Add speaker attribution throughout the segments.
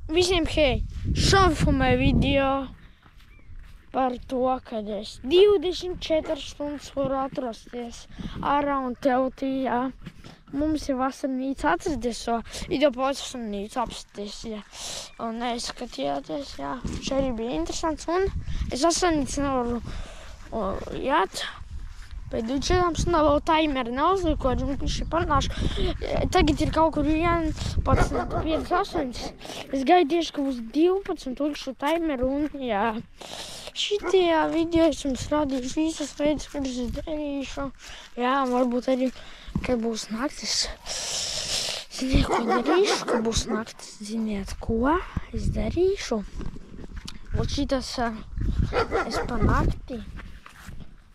Speaker 1: visiem, hei, šovfumē video par to, kad es 24 stundas varu atrasties ārā un teltī, jā. Mums ir vasarnīca, atcerieties šo video par vasarnīcu apsties, jā. Un neskatījāties, jā. Šeit arī bija interesants, un es vasarnīcu nevaru jāt. Pēc 24 stundām vēl taimeri neuzlikoju, un viņš ir parunāšu. Tagad ir kaut kur 11:58. Es gaidu tieši, ka būs 12, likšu taimeru, un jā. Šitie video es jums rādīšu visas veidas, kuras es darīšu. Jā, varbūt arī, kad būs naktis. Ziniet, ko darīšu, kad būs naktis? Ziniet, ko es darīšu? Un šitas es pa nakti.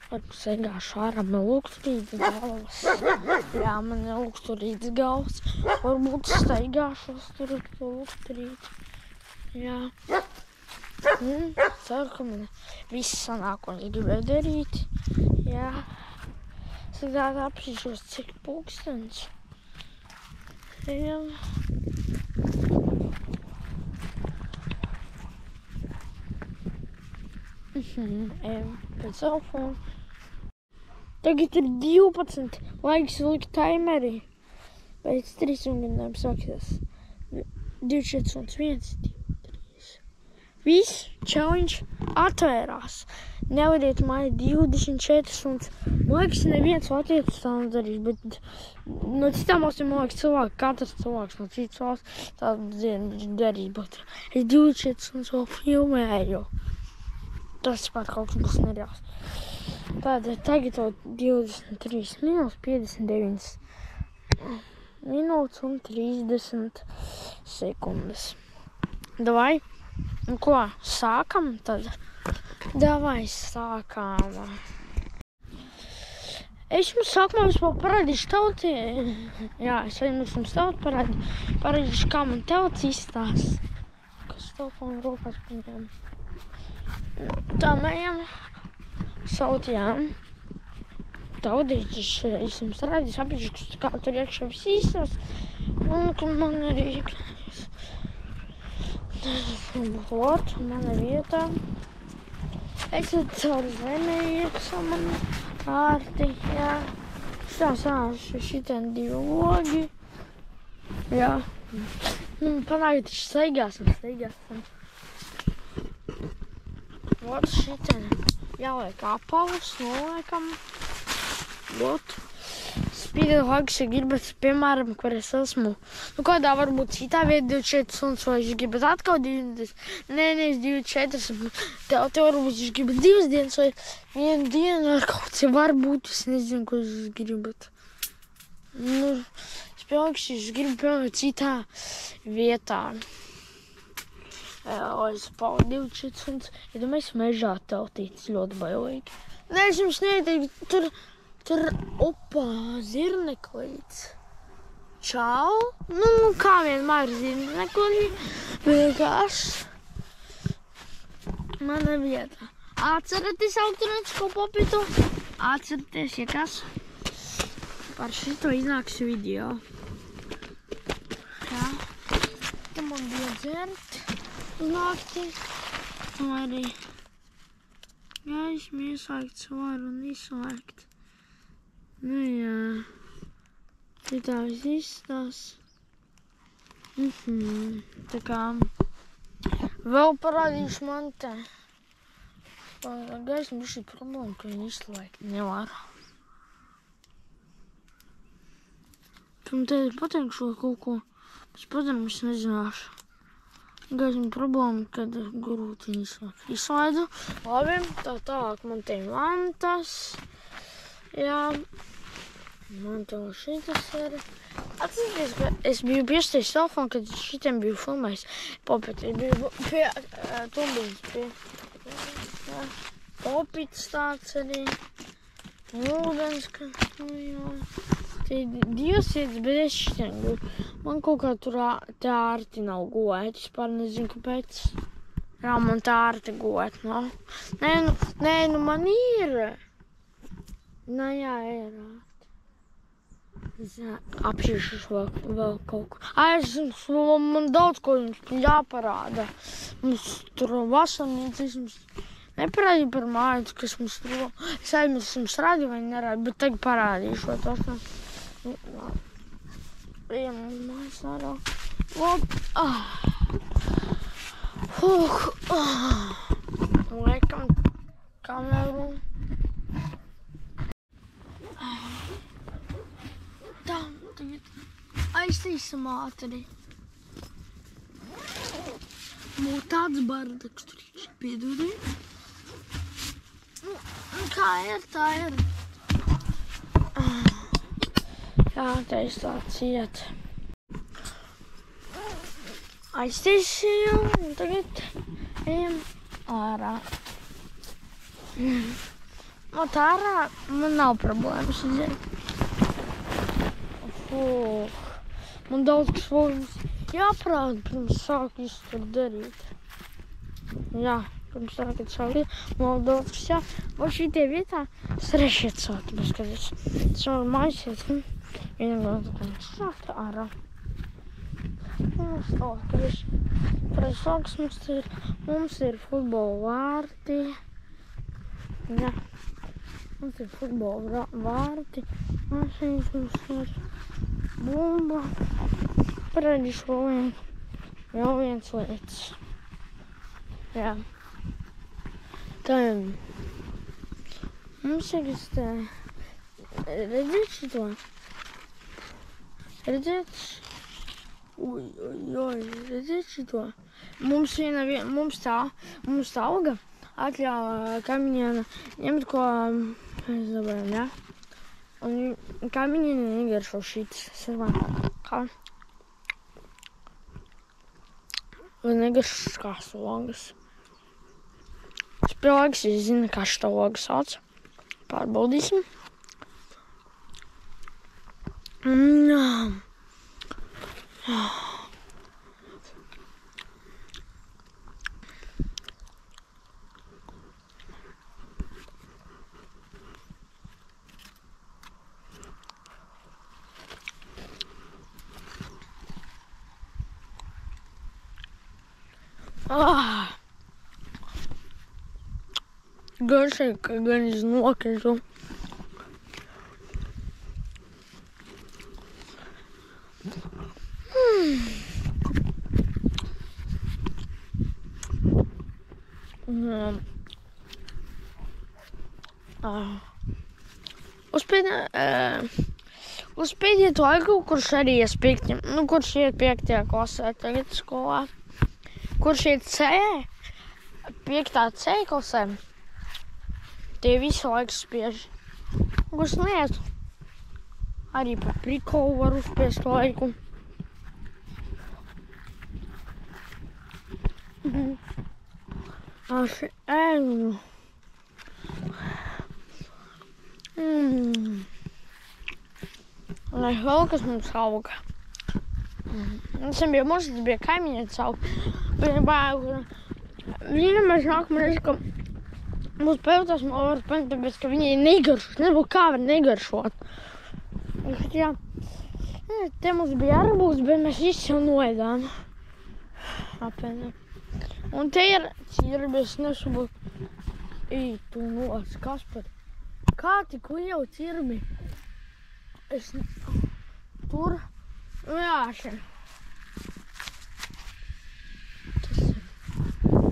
Speaker 1: Varbūt staigāšu ārā, man lūgturītas galvas. Jā, man ir lūgturītas galvas. Varbūt staigāšu tur lūgturīt. Jā. Ceru, ka man viss sanāk, un es gribēju darīt. Jā. Es tagad apšīšos, cik pulkstens. Jā. Pēc telefona. Tagad ir 12. Laiks likt taimeri. Pēc 3 stundām sāksies. 24 un 1, 2, 3. Viss challenge atvērās. Nevadiet mani 24 stundas. Man liekas, neviens latvietis tā nedarīs, bet no citām valstīm, man liekas, katrs cilvēks no citas valsts tādu dienu darīs, bet es 24 stundas vēl filmēju. Tas pat kaut kas nereāls. Tātad tagad jau 23 minūtes, 59 minūtes un 30 sekundes. Davai, un ko, sākam tad? Davai, sākam. Es jums sākumā vispār parādīšu tauti. Jā, es jums tauti parādīšu, kā man tauts izstās. Kas telefonu rokās paņēma. Tā mējam sautījām taudīšas, es jums rādīšu apģirkus, kā tur iekšā viss īstās, un ka man arī iekļājas. Lot, mana vietā. Es caur zemi iekšā man kārti, jā. Šitien 2 logi, jā. Panākt, staigāsim. Vot šitien jāliek apavus, noliekam. Vot. Spīdēt laiks, ja gribat, piemēram, kur es esmu. Kādā varbūt citā vieta 24 stundas, vai jūs gribat atkal 20. Nē, es 24. Te varbūt jūs gribat 2 dienas, vai 1 dienu ar kaut ko varbūt, es nezinu, ko jūs gribat. Es pilnīgi, jūs gribat, piemēram, citā vietā. Lai es paliku 24 stundas. Ja domāju, mežā teltīts ļoti bailīgi. Nē, es jums neieteiktu, tur opā zirneklīts. Čau. Kā vienmēr zirneklī. Vienkārši. Mana vieta. Atceraties autorētisko popitu? Atceraties, ja kas? Par šito iznāks video. Jā. Te man bija dzert. Nakti, un arī gaismu ieslēgt varu un izslēgt. Jā, šitā viss izstās. Tā kā vēl parādīšu man te. Gaismu šī problēma, ka viņi izslēgt nevar. Tam te pateikšu kaut ko, pēc padomu es nezināšu. Gaismu problēma, kad grūti izslēdzu. Labi, tālāk man te mantas. Jā, man te vēl šitas ir. Atcerieties, ka es biju piestājis telefonu, kad šitiem biju filmējis. Popiti biju pie tumbiņas pie. Popits tāds arī. Ūdens, ka, jā. Tie 2 sietas, bet es šitiem guļu. Man kaut kā tur tā ārti nav gulēt, es pār nezinu, kāpēc. Jā, man tā ārti gulēt nav. Nē, man ir. Jā, ir ārti. Apšīšu vēl kaut ko. Man daudz ko jums jāparāda. Mums tur vasarnīcas neparādīja par māju, kas mums tur. Es aizmirsu jums rādīju vai nerādīju, bet tagad parādīšu. Mājas ārā. Laikam kameru. Tā, tagad aiztīsim ātri. Tāds bardaks tur ir, piedodiet. Kā ir, tā ir. Jā, tā ir tā ciet. Aiztīsim, un tagad ejam ārā. Ārā man nav problēmas iziet. Man daudz kas mums jāprāda, pirms sāk visu tur darīt. Jā, pirms sākat sākt. Man daudz kas jā. Vai šitie vietā srešiet sākt, paskatīt. Tas var maisiet. Vienam sākt ārā. Mums ir futbola vārti. Jā. Mums ir futbola vārti. Mašīnas mums ir bumba. Parādīšu vēl viens lietas. Jā. Tā mums ir redzēt šito? Redzēt? Redzēt šito? Mums tā auga atļauja kaimiņiem ņemt ko mēs dabējam, jā? Un kaimiņi negaršo šitas. Es domāju, kā? Vai negaršo kā slogas? Es pie logas, es zinu, kā šito logu sauc. Pārbaudīsim. Garšai, ka gan iz nokritu. Uz pēdējo laiku, kurš arī kurš iet 5. klasē tagad skolā, kurš iet piektā C klasē, tie visu laiku spiež. Kurš neiet, arī par prikolu var uzspiest laiku. Lai vēl kas mums auga. Mums bija kaimiņietis auga. Viņa mēs nākamā reizi, ka mums pajautās, man var paņemt, tāpēc, ka viņai negaršos. Nebūtu kā var negaršot. Jā, te mums bija arbūs, bet mēs visi jau noēdām. Apēnē. Un te ir cirbi, es nesabūt. Tu nos, Kaspar. Kā tik liela cirbi? Tur, jā, šeit. Tas ir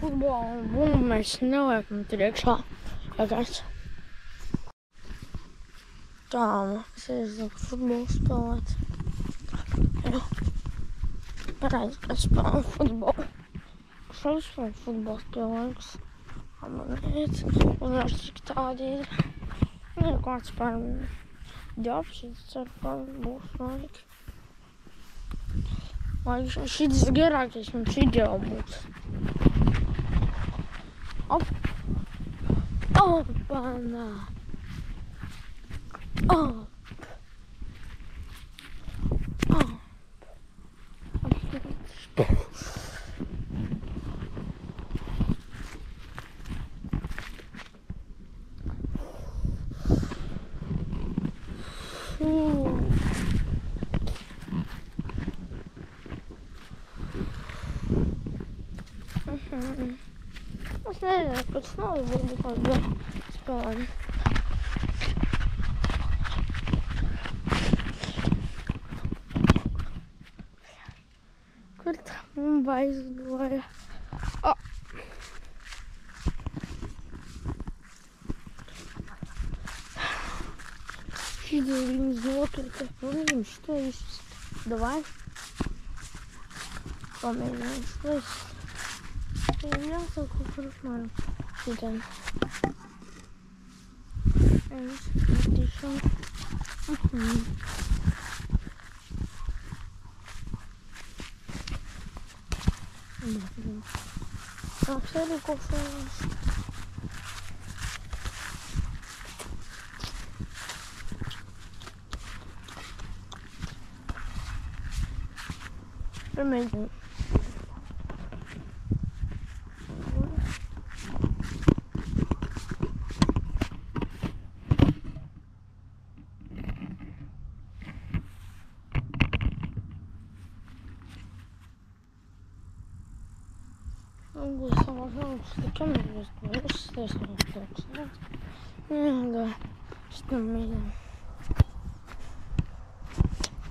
Speaker 1: futbola un bumbu mēs neliekam tur iekšā. Kāds. Tā, es aizlieku futbolu spēlēt. Jā. Parādi, ka spēlē futbolu. Šo spēlē futbolu spēlēks. Abonēt. Un ar cik tādi ir. Ir kāds par darbs, es ceru, ka būs laika. Šitas garākais mums video būs. Opanā! Es nezinu, pēc naudas varbūt kādu spēlēm. Kur tā bumba aizlidoja? Видео организаторка. Помним, что есть. Давай. Помним, что есть. Я только посмотрим. Сюда. А все кофе. Amazing.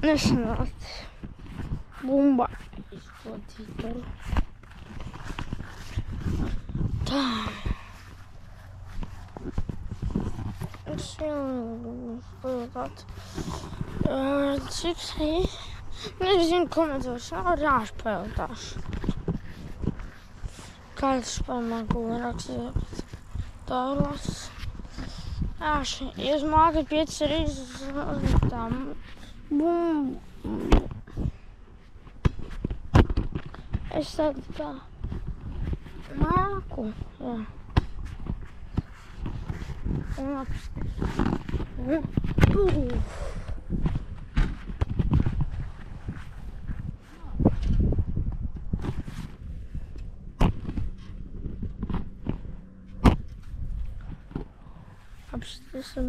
Speaker 1: Nesanāca bumba izplatītāju. Tā. Es jau pajautāt. Cik nezinu komentārs, nav rāši pajautāšu. Kāds spēl man ko rakstīt. Tā ir las. Rāši, ja es māku 5 reizes tām bumbu. Es tādu tā māku, jā. Un apstāties un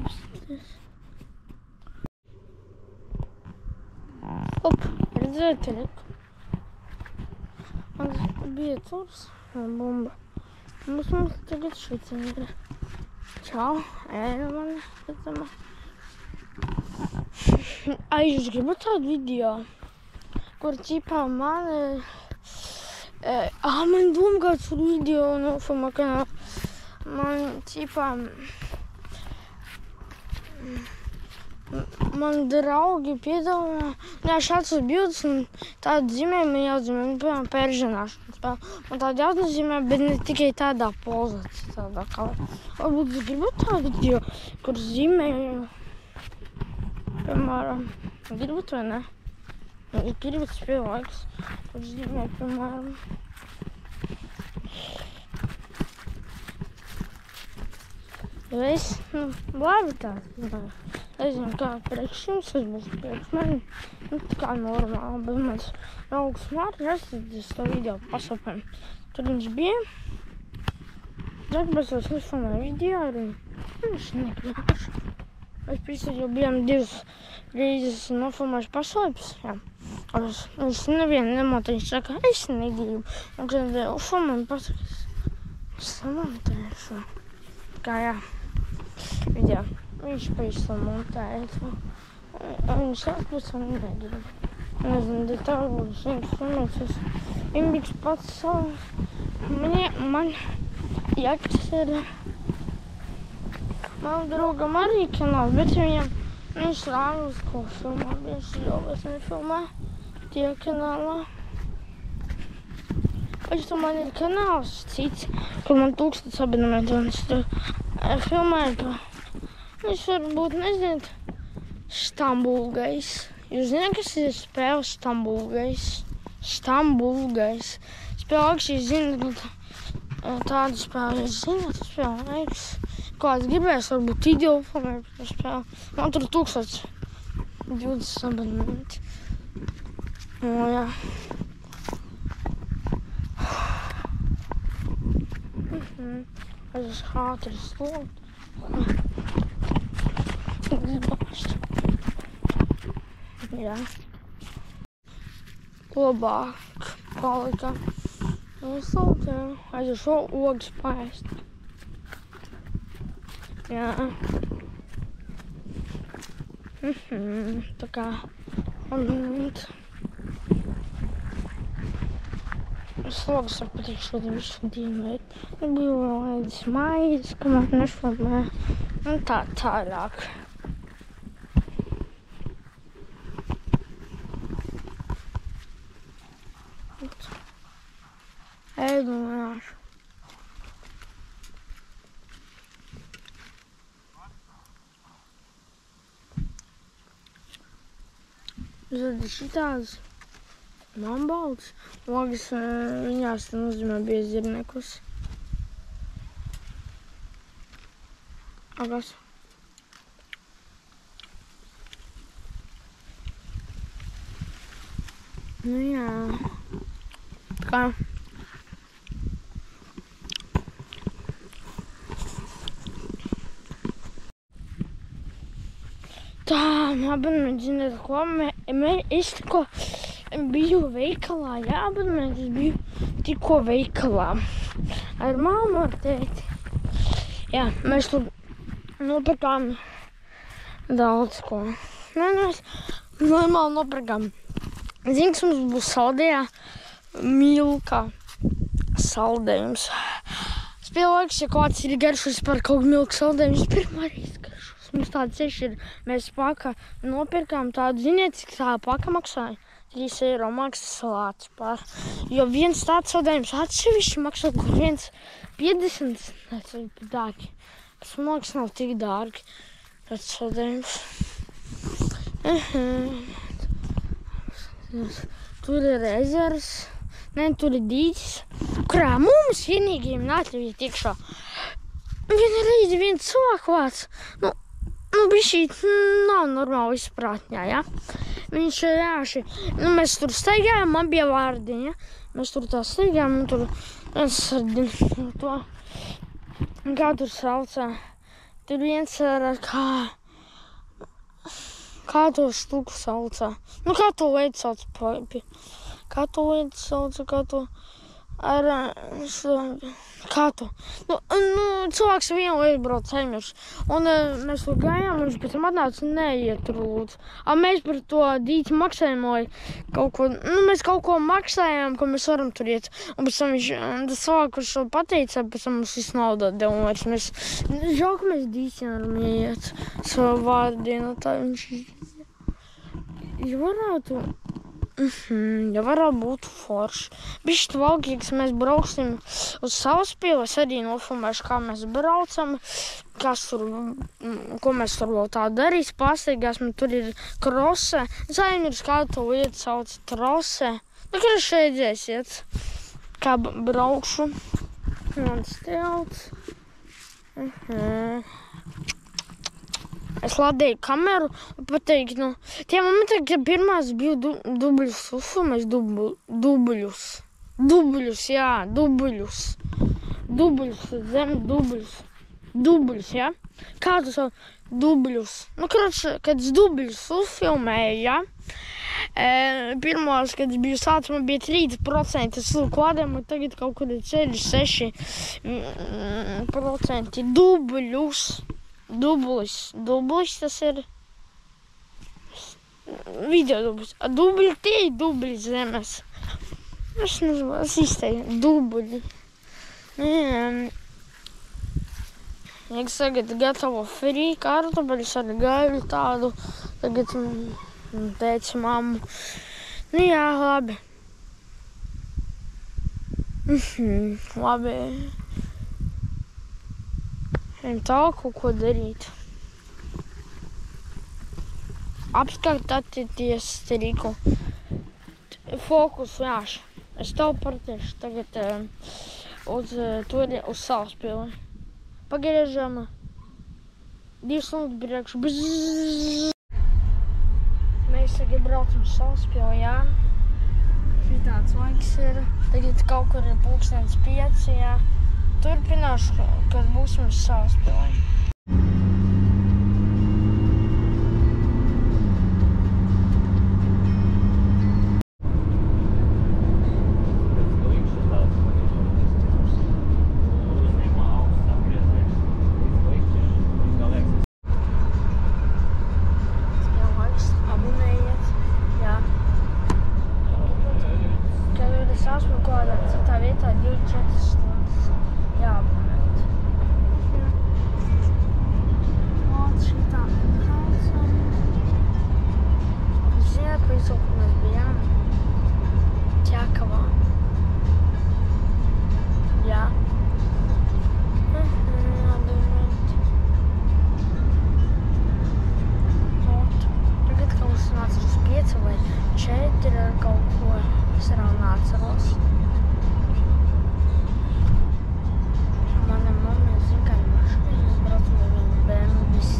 Speaker 1: apstāties. Op, redzēt, man bija turs un bumba. Mums tagad šitā ir. Čau, man redzama. Es gribu tādu video, kur ķipā man man doma kāds video nofilmā kanālā. Man ķipā man draugi piedāvā, šāds bildes un tādu zīmējumu jāatzīmē, piemēram, pēržanāšanu spēlē. Man tādu jāatzīmē, bet ne tikai tādā pozācijā, tādā kā. Varbūt es gribu tādu video, kur zīmēju, piemēram, gribat vai ne? Ja gribat cilvēks, kur zīmēju, piemēram. Es, labi tāds. Es zinu, kā priekš jums, tas būs priekš mani. Tā kā normāli, bet mans draugs Mārķis, es to video pasapēm. Tur viņš bija. Tāpēc es nefilmēju video arī. Viņš negribēšu. Mēs pēc jau bijām 2 reizes nofilmējuši paslēpes, jā. Es nevienu nemotu, viņš saka, es negribu. Un kad filmēju pasaka, es samontēšu. Kā jā, video. Viņš pavisam montēja to. Viņš atpēc un negribu. Nezinu, dēļ tā būs viņš filmēs. Viņš pats savs. Man jaks ir. Man draugam arī kanāls, bet viņš rāvis ko filmā. Viņš jau es nefilmē tie kanālā. Viņš to man ir kanāls cits, kur man 1000 abonementu un es tur filmēju pa. Viņš varbūt nezināt Stambulgais. Jūs zināt, kas ir spēle Stambulgais? Stambulgais. Spēle akšķi zināt, tādu spēli. Jūs zināt, spēle laiks. Kāds gribēs, varbūt video filmēt par spēli. Man tur 1020 abonementi. Jā. Es esmu ātri slūgt. Jā. Labāk. palika. Un silti, jā. Aiz šo ogas paēst. Jā. Tā kā. Un slogas var patīk šodien visu dienu, bet nebija vēl ēdis maizes, kamēr nešlamē. Un tā tālāk. Ēdu un nāšu. Tad šitādas mambalds, ogas viņās nozīmē biezirnekus. Agas. Nu jā. Tā kā. Tā, labi, zināt, ko es tikko biju veikalā, jā, bet es biju tikko veikalā ar māmu, ar tēti. Jā, mēs tur nopirkām daudz ko. Mēs normāli nopirkām. Zini, kas mums būs saldējā? Milka saldējums. Spēlēks, ja kāds ir garšos par kaut milku saldējumus, pirmā reize garšos. Mums tāda ceši ir, mēs paka nopirkām tādu, ziniet, cik tā paka maksāja? 3 eiro maksā salāts par. Jo viens tāds saldējums atsevišķi maksā, kur 1,50, necēļ pat dārgi. Tas man liekas nav tik dārgi, tāds saldējums. Tur ir ezers, tur ir dīķis, kurā mums vienīgiem neatļaujiet iekšā. Viena reize viens cilvēku vārds, bišķīt nav normāli izprātņā, ja? Viņš jāši, mēs tur staigājām, man bija vārdiņa, mēs tur tā staigājām, un tur viens sardiņa, to, kā tur saucā, tur viens ar kā to štuku saucā, kā to lietu saucā, kā to, cilvēks vienu lietu brauc aizmirst, un mēs tur gājām, un viņš pēc tam atnāca, neiet tur lūdzu. Mēs par to dīķi maksājām, lai kaut ko, mēs kaut ko maksājām, ko mēs varam tur iet, un pēc tam tas cilvēks, kurš to pateica, pēc tam mums visu naudu atdeva, un vairs mēs, žēl, ka mēs dīķi varam iet savu vārdienu, tā viņš, ja varētu būt forši. Bišķi valkīgs, mēs brauksim uz Sauspieli, es arī nofilmēšu, kā mēs braucam, ko mēs tur vēl tā darīs, pastaigāsim, tur ir krose, es aizmirsu, kā to lietu sauc, trose, kurš redzēsiet, kā braukšu, mans telts, Es lādēju kameru un pateicu, tie momenti, kad pirmās biju dubļus uzfilmēs, dubļus, zem dubļus, ja? Kā tu savu dubļus? Kad es dubļus uzfilmēju, ja? Pirmās, kad es biju sācumā, bija 3%, es klādēju, un tagad kaut kur ir 6% Dublis tas ir video dublis. Dubļi tie ir dubļi zemes. Es nezinu, es izteiktu dubļi. Ja tagad gatavo frī kartupeļus ar gaļu tādu, tagad teica mammu. Jā, labi. Labi. Ejam tālāk kaut ko darīt. Apskatāties Rīku. Fokus, jāši. Es tev partiešu tagad uz Sauspili. Pagriežam 2 stundas priekšu. Mēs tagad braucam uz Sauspili, jā. Šitāds laiks ir. Tagad kaut kur ir 5:30, jā. Turpināšu, kad būsim uz Sauspili. 4 stundas jāpamet. Ot, šitā nebraucam. Ziniet, visu, kur mēs bijām? Ķekavā. Jā. Tagad kaut kas nāca uz 5 vai 4 ar kaut ko. Es arī neatceros. Mana mamma zina, kā mašīna. Mēs braucam ar viņu bēnbis.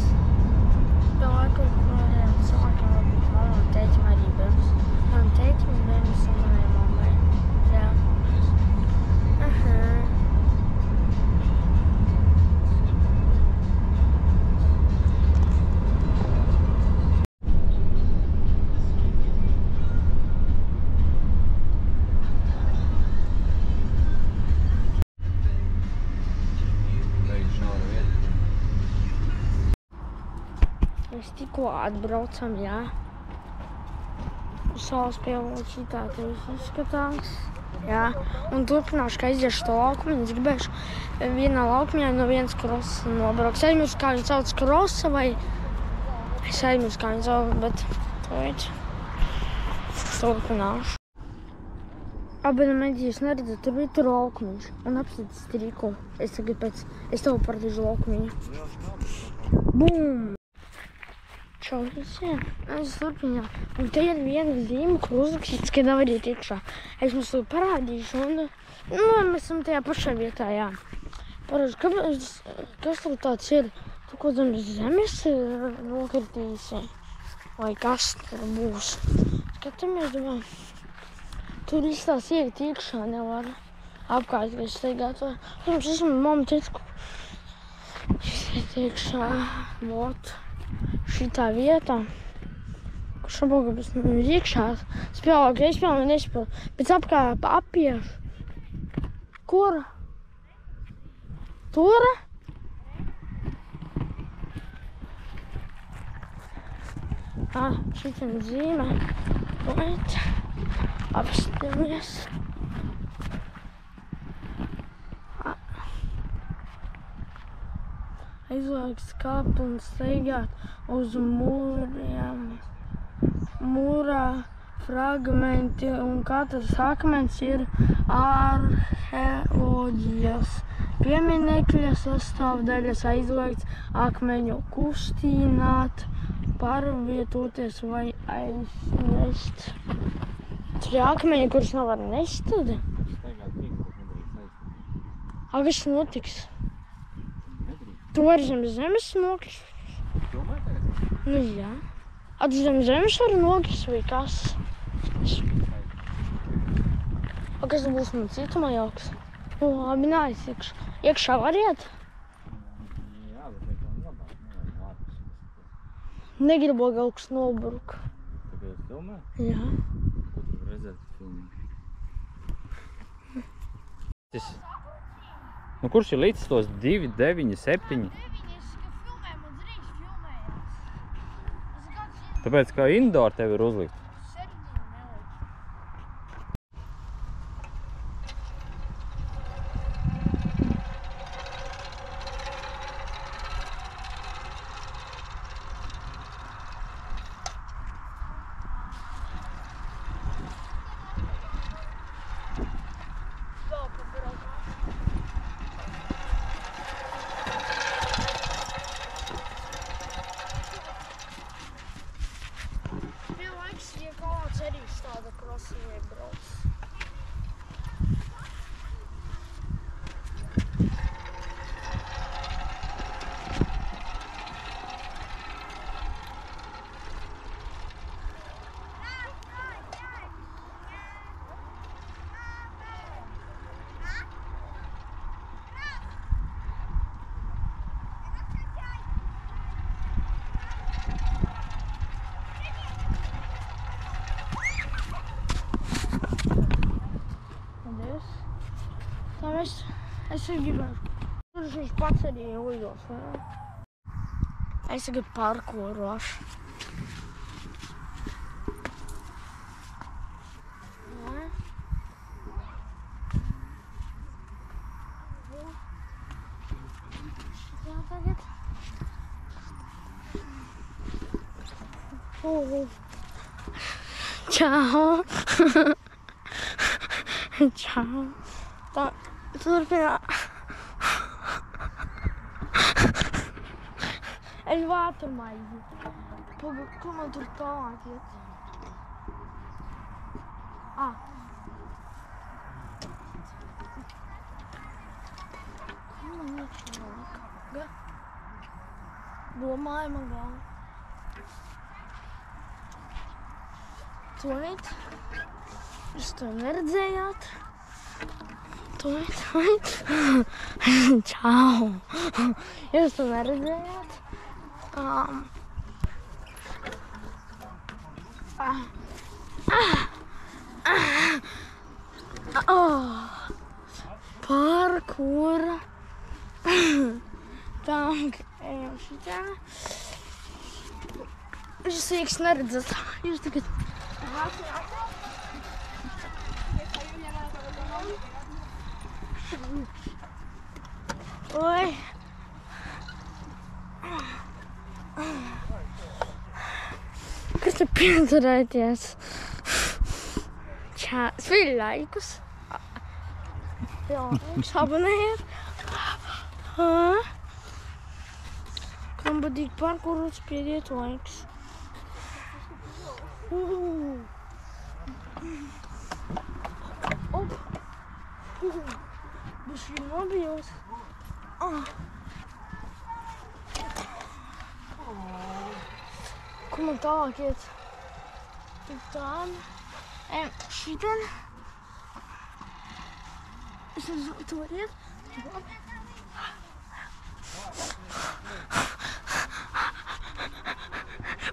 Speaker 1: Pie laiku, kuriem cilvēkiem varbūt mamma un tētim arī bēnbis. Man tētim bēnbis un manai mammai. Jā. Mēs tikko atbraucam, jā. Uz saules pievilkt šitā te viss izskatās. Jā. Un turpināšu, ka aiziešu to laukumiņu. Es gribēšu vienā laukumiņā no vienas krosa nobraukt. Es aizmirsu, kā viņu sauc krosa vai... Es aizmirsu, kā viņu sauc, bet... Turpināšu. Abonementī jūs neredzat, tur bija tur laukumiņš. Un apstāties strīku. Es tagad es tev parādīšu laukumiņu. Bum! Čau visiem. Es turpināt. Un te ir viena zīme, kur uzrakstīts, ka nav arī iekšā. Es mums to parādīšu un... mēs esam tajā pašā vietā, jā. Parādu, kas tur tāds ir? Tu ko tam zemes nokritīsi? Vai kas tur būs? Skatāmies, domāju. Tur viss tās iet iekšā nevar apkārt, ka es steigāt. Protams, esmu mamma teica, ka šis iet iekšā. Vot. Šitā vietā, kur šobrīd ir iekšā, spēlēju, ka es spēlēju nespēlēju, pēc apkārt apiešu. Kur? Tur? Šitiem zīmē. Apstāmies. Aizliegts kāpt un steigāt uz mūriem. Mūrā fragmenti un katrs akmens ir arheoloģijas pieminekļa sastāvdaļas. Aizliegts akmeņu kustināt, pārvietoties vai aiznest. Tur ir akmeņi, kurus nevar nest tad? Kas notiks? Tu vari zem zemes nokrist? Nu jā. Zem zemes var nokrist vai kas? Kas būs man citumā jauks? Labi, nāc iekšā. Iekšā var iet?
Speaker 2: Jā, bet nekā labāk.
Speaker 1: Negribu kaut kas nobruk.
Speaker 2: Tagad filmē?
Speaker 1: Jā.
Speaker 2: Ko tu redzēt filmē? Nu, kurš ir līdz tos 2, 9, 7? Tāpēc, kā indoor tev ir uzlikt.
Speaker 1: Tāda krosīja brauc. Es gribēju. Tur viņš pats arī lidos. Es tagad parkorošu. Čau. Čau. Tā, turpinā. Es vāturmaizi. Paga, kur man tur tālāk iet? Kur man iet šālāk? Domāju man galva. Tūlīt. Jūs to neredzējāt. Tūlīt. Čau. Jūs to neredzējāt. Parkūra. Tā, ejam šitā. Jūs īks neredzat. Jūs tagad... Oi. Kas te pieturēties? Čā, svīļ laikus. Jā, abonējiet. Kam badīgi parkūru spiediet laikus. Op. Bišķi nobijos. Kur man tālāk iet? Tāda. Ejam šitien. Es nezinu, tu vari iet.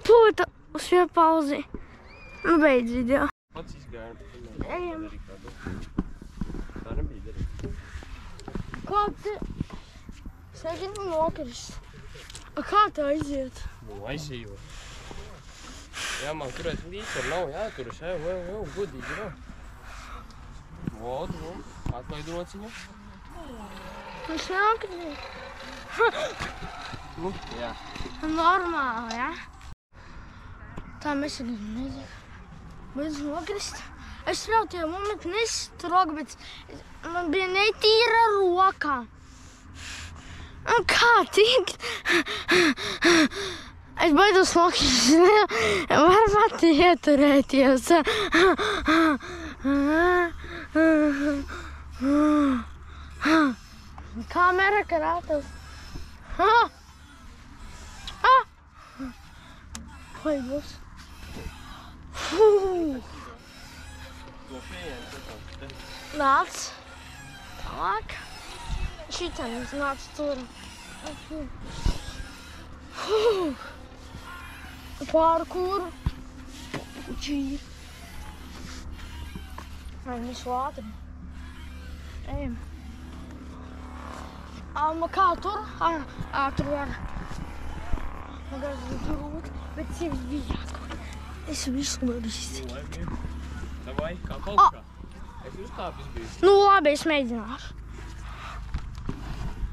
Speaker 1: Pūta uz šo pauzi. Nu beidz video.
Speaker 2: Pats izgāja.
Speaker 1: Ejam.
Speaker 2: Tā nebija darīt.
Speaker 1: Kā te... Sēdien nokrist. Kā tā aiziet?
Speaker 3: Nu, aizījot. Jā, man turēt līdzi nav jāturas, jau, godīgi nav. Vodu, atlaid rociņu.
Speaker 1: Viņš nokrīt.
Speaker 3: Nu, jā.
Speaker 1: Normāli, ja? Tā mēs arī nezinu. Bez nokrist. Es vēl tie momenti nestrok, bet man bija netīra roka. Un kā tikt? Es baidos nokrist. Var pat ieturēties. Kamera krātos. Baidos.
Speaker 3: No šejienes atāk.
Speaker 1: Nāc. Tālāk. Šitam es nāc tur. Parkūru. Čīri. Vai visu ātri. Ejam. Kā tur? Tur var. Magazīt rūt, bet sevi vijāk. Es visu varu izcīt.
Speaker 3: Davai, kā paukā. Es uzkāpis biju.
Speaker 1: Nu labi, es mēģināšu.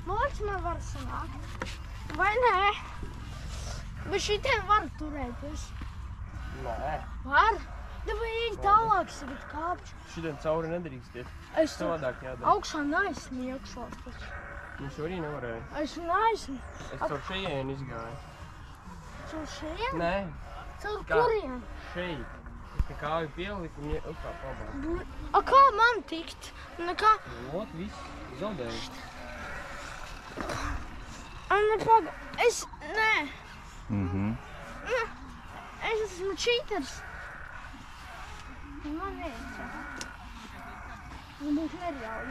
Speaker 1: Man liekas, man var sanākt. Vai nē? Bet šitiem var turēties.
Speaker 3: Nē.
Speaker 1: Var? Vai ej tālāk, es tagad kāpšu.
Speaker 3: Šitien cauri nedrīkstiet.
Speaker 1: Es tur
Speaker 3: Savādāk jādara.
Speaker 1: augšā neaizsniegšos taču.
Speaker 3: Viņš arī nevarēja.
Speaker 1: Es neaizsniegšu.
Speaker 3: Es caur šejienu izgāju.
Speaker 1: Caur šeit?
Speaker 3: Nē,
Speaker 1: Caur
Speaker 3: Kā?
Speaker 1: kuriem?
Speaker 3: šeit. Es te kāju pieliku un uzkāpu labāk.
Speaker 1: Kā man tikt? Nekā?
Speaker 3: Ot, viss. Zaudēju.
Speaker 1: Nepaga. Es... Nē.
Speaker 2: Mhm.
Speaker 1: Es esmu čīters. Man neiecā. Man būtu neļauj.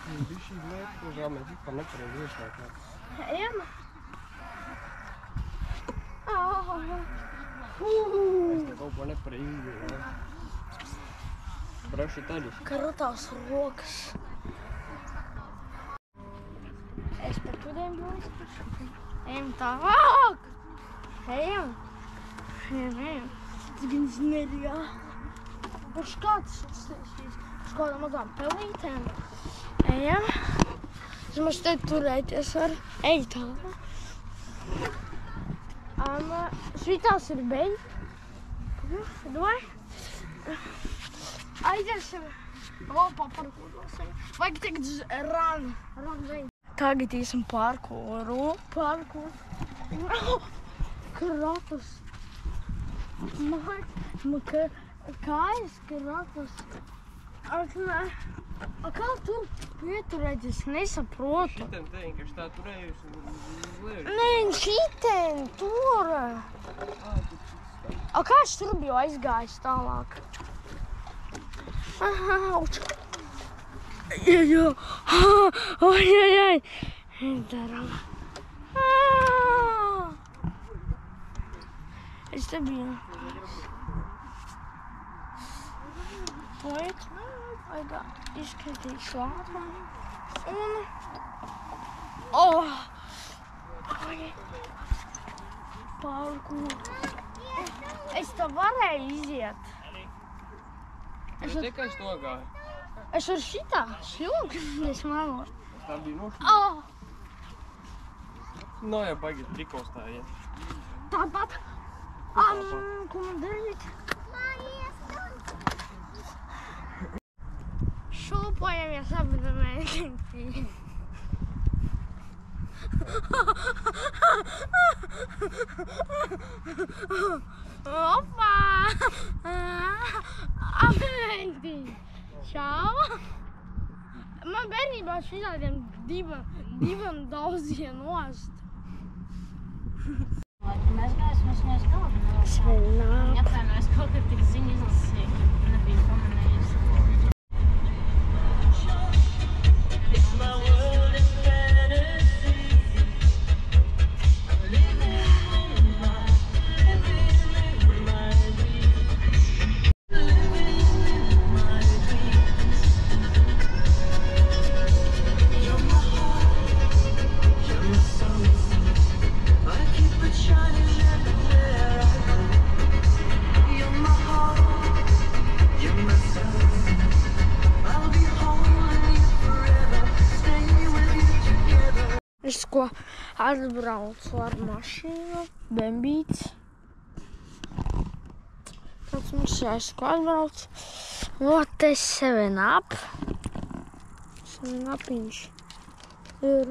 Speaker 3: Viņš šī lieta, ko vēl mēs vispār nepareizi iešākāt.
Speaker 1: Ejam?
Speaker 3: Es te kaut ko nepareizi izdarīju. Praši taļus.
Speaker 1: Karotās rokas. Es par šodien būšu. Ejam tālāk. Ejam. Ejam. Tas gan znerījā. Par kāds uzstāstīs. Par kādām mazām pelītēm. Ejam. Es mums te turēties var. Ej tālāk. Šitās ir beļi. Domāju. Aiziesim. Lopā parkūrosim. Vajag tagad uz ranu. Tagad īsim parkūru. Kratus. Kājas kratus. Kā tur pieturēt? Es nesaprotu.
Speaker 3: Šitien te vienkārši tā turējusi un uzliejuši.
Speaker 1: Nē, šitien tur. Kā es tur biju aizgājis tālāk? Jā. Ojajaj. Daram. Es te biju. Vajag izskatīt slāpā. Un... Parkūru. Es tā varēju iziet.
Speaker 3: Es tikai to gāju.
Speaker 1: Es varu šitā šļūkties mano.
Speaker 3: Tā bija nošļūka. No jau baigi trikos tā iet.
Speaker 1: Tāpat. Ko man darīt? Šūpojamies apdamēti. Opa! Apdamēti. Čau! Man bērnībā šitādiem divam daudziem nost.
Speaker 4: Mēs gājām.
Speaker 1: Svenāk.
Speaker 4: Atvainojos, kaut kad tik ziņa izlasīja, nebija pamanējusi.
Speaker 1: Es ko atbraucu ar mašīnu, bembīts. Tāds mums es ko atbraucu. Te 7up. 7upiņš ir.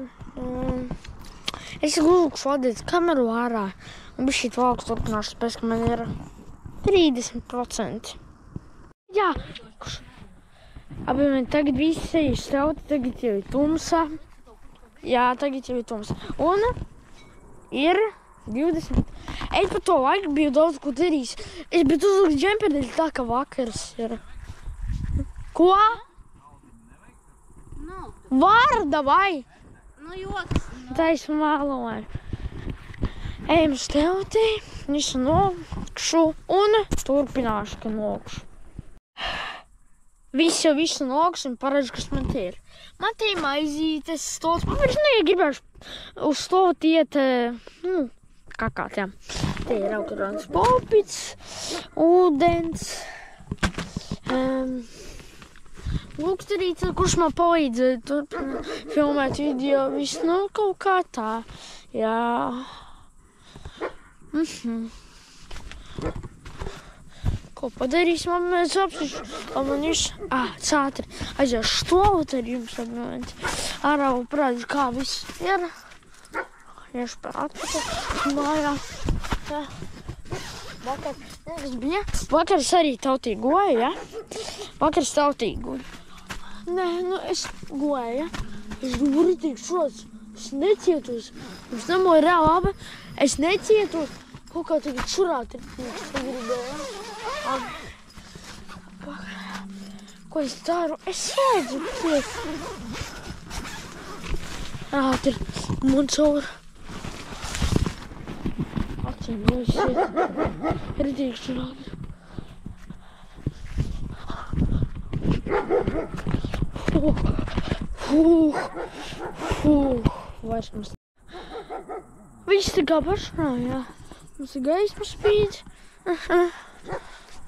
Speaker 1: Es lūkšu vadīt kameru ārā un bišķīt valku turpināšu, pēc ka man ir 30%. Jā, man tagad visi ir stauti, tagad jau ir tumsa. Jā, tagad jau ir tums. Un ir 20. Es par to laiku biju daudz ko darījis. Es biju uzlikt džemperdeļu tā, ka vakars ir. Ko? Var, davai!
Speaker 4: Nu, joks.
Speaker 1: Tā es māloju. Ejam uz teltī, visu nokšu un turpināšu, ka nokšu. Visu nokšu un paredzu, kas man te ir. Man te ir maizītes, stols. Man vairs negribēšu uz stolu iet, kakāt, jā. Te ir autorāns popits, ūdens, lūksterīts, kurš man palīdzēja filmēt video, viss, kaut kā tā, jā. Ko padarīsim, mēs apsišu, man viss, cātri, aiziešu stolu, tad jums atmēnti. Ārā vēl parādīšu, kā viss ir. Iešu par atpakaļ mājā. Vakar es arī tautīgi goju, ja? Vakar es tautīgi goju. Nē, es goju, ja? Es burtīgi šos, es necietos. Mums nemoja reāli labi, es necietos. Kaut kā tagad šurāt ir pagribēju. Ko es daru? Es sēdzu tiek. Ātri, man caur. Acīm, jau es sēdzu. Ridīgi šurāt. Vairs mums. Viss tā kā pašā, jā. Mums ir gaisma spīd.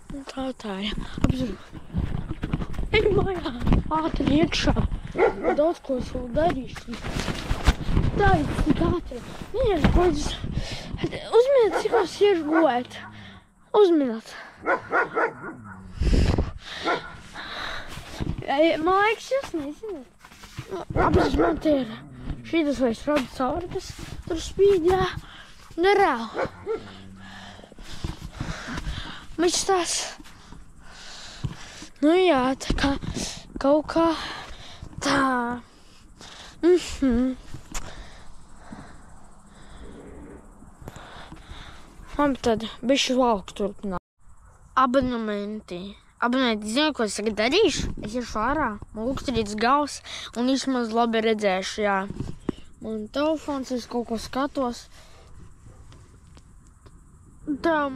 Speaker 1: Tā, jā. Apzinu. Ej mājā, ātri iekšā. Daudz ko es vēl darīšu. Tā ir tik ātri. Nē, ko es Uzminiet, cik mums ir gulēt. Uzminiet. Man liekas, jūs nezināt. Apziņas man te ir šītas vai strādu cauri, kas tur spīd, jā. Nereāli. Viņš tās. Nu jā, tā kā kaut kā tā. Labi, tad bišķi lauku turpināt. Abonementi. Zinu, ko es tagad darīšu? Es iešu ārā, man lukturīts gals un vismaz labi redzēšu, jā. Man telefons, es kaut ko skatos. Tā,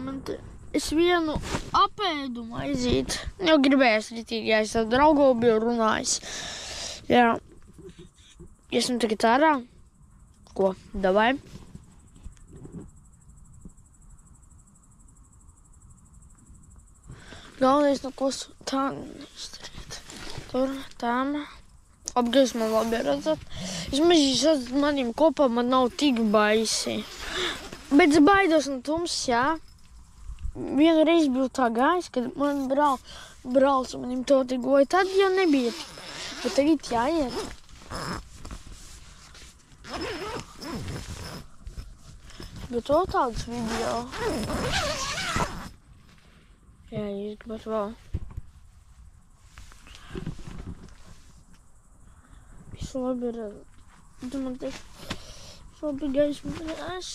Speaker 1: es vienu apēdu maizīt. Jau gribējos ritīgi, ja es ar draugu biju runājis. Jā. Esmu tagad ārā. Ko? Davai. Galvenais, no ko tā neizdarīt. Tur, tam. Apgājus man labi redzat. Vismaz jūs maniem kopā man nav tik baisi. Bet es baidos no tums, jā. Vienu reizi biju tā gājis, kad man brālis manim to tik goja. Tad jau nebija. Bet tagad jāiet. Bet to tādus video. Jā, jūs gribat vēl. Visu labi redzat. Tu man teikt, labi gaismu. Es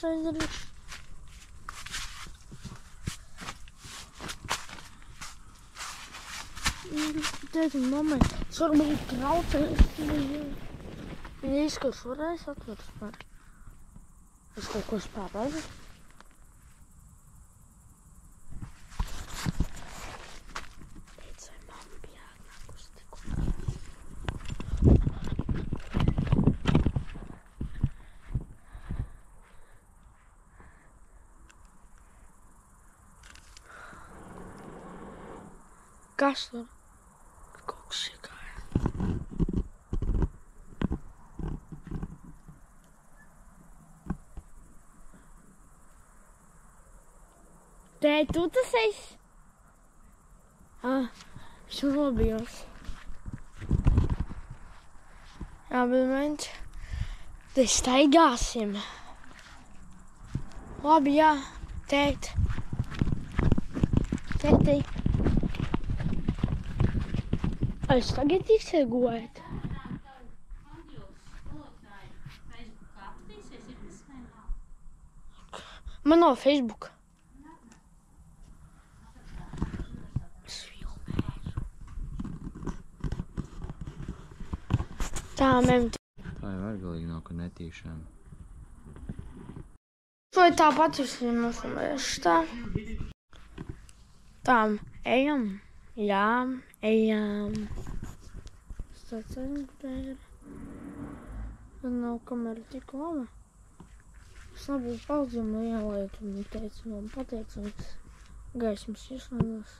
Speaker 1: aizdarīšu. Tēti, mamai, es varbūt traucēs. Viņa izskars varēs atveras par. Es kaut ko spēru aizdarīt. Kas tur? Kaut kas iegāja. Tēt, tu tas esi? Es nobijos. Jā, bet moment. Te staigāsim. Labi, jā. Tēt. Tētei. Es tagad tiksies gulēt. Man nav Facebook. Es filmēju. Tā, memt.
Speaker 5: Tā jau var galīgi nav, ka netīšām.
Speaker 1: Vai tāpat jūs nofilmējuši tā? Tā, ejam. Jā, ejam. Es tāds aizmēru. Man nav kamera tik laba. Es nebiju paudzim lielietu un teicu, man pateicams gaismas ieslēdās.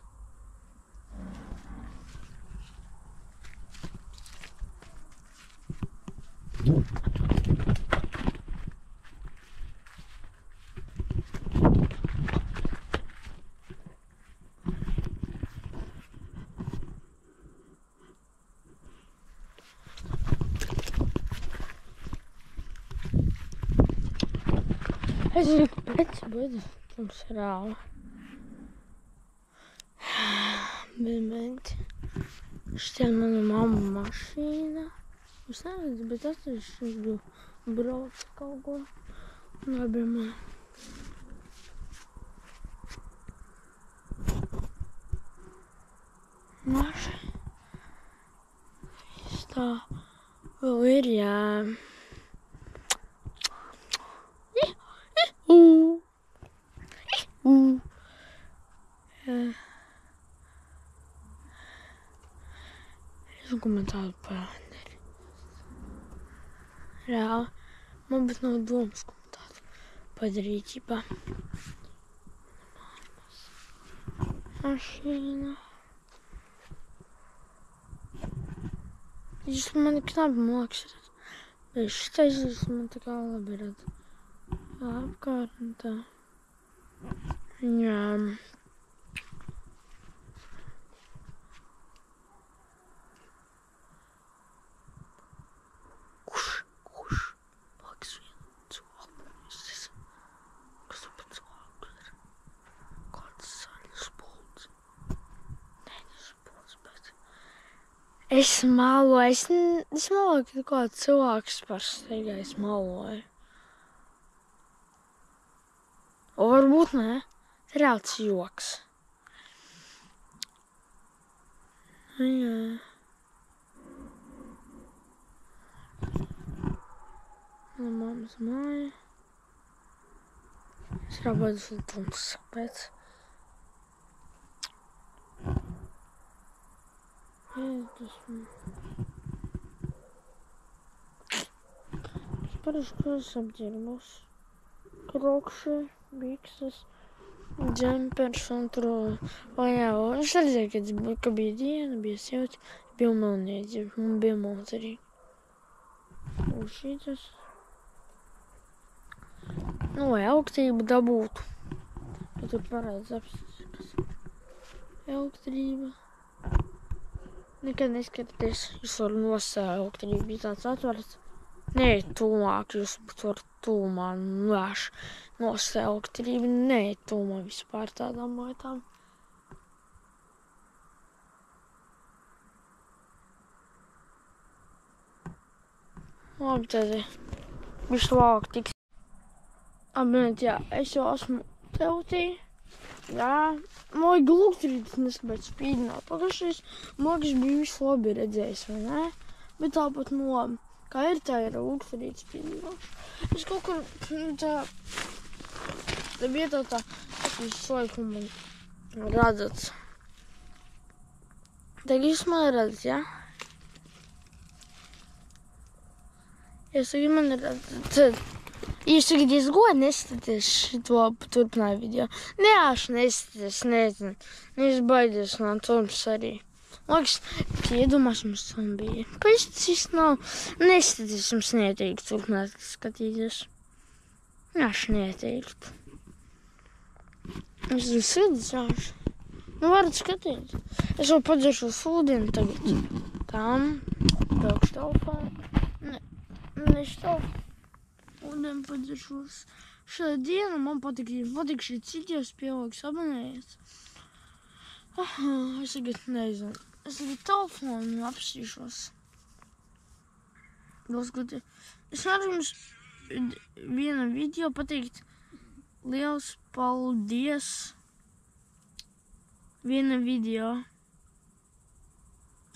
Speaker 1: Es zinu, kāpēc, bet mums ir rāva. Bet šķiet mana mamma mašīna. Es neredzu, bet atceries, es braucu kaut ko. Labi, man. Mašīna. Viss tā vēl ir, jā. Es man tādu pārneri. Reāli. Man bet nav domas, ko man tādu padarīt, ģipā. Mašīna. Jūs man knapi mākšķi. Bet šitais man tā kā labi redz. Tā apkārt un tā. Viņām. Es maloju, ka kāds cilvēks parsteigais maloju. O varbūt nē, tas ir reāls joks. Jā. No mammas māja. Es rabaidu filtrums, pēc. Es parasti apģērbos. Krokši, bikses, džempers un tur. O jā, es redzēju, ka bija diena, bija silti, bija melniedzi, un bija mals arī. Un šitas. Nu, vai elektrību dabūtu. Ja tur pareizi apstāties. Elektrība. Nekad neskaties, jūs varat nosēst elektrību, ja tāds atverts. Nē, tūmāk, jūs varat tūmā nosēst elektrību. Nē, tūmā vispār tādām lietām. Labi, tad visu vēlāk tiks. Abinēt, jā, es jau esmu teltī. Jā, man glūktrītis neskapēc spīdināt. Pagājušais mākis bija visu labi redzējis, vai ne? Bet tāpat no, kā ir tā ir glūktrītis spīdinoši. Es kaut kur tā vietā tā, es visu laiku man redzats. Tagad jūs man redzat, jā? Es tagad man redzat. Jūs tagad godīgi neskaties šito turpināju video. Nē, aš neskaties, nezinu. Es baidos no Toms arī. Liekas, iedomās mums tam bija. Pēc tas nav. Neskaties, jums neieteiktu turpināt skatīties. Jā, aš neieteiktu. Es esmu sildīts. Nu, varat skatīt. Es vēl padzeršu ūdeni tagad. Tam. Braukšu telefonu. Nešu telefonu. Un padzeršos. Šāda diena man patīk šī cities pieliks, abonējiet. Es tagad nezinu. Es tagad telefonu apstīšos. Es varu jums vienu video pateikt. Liels paldies. Viena video.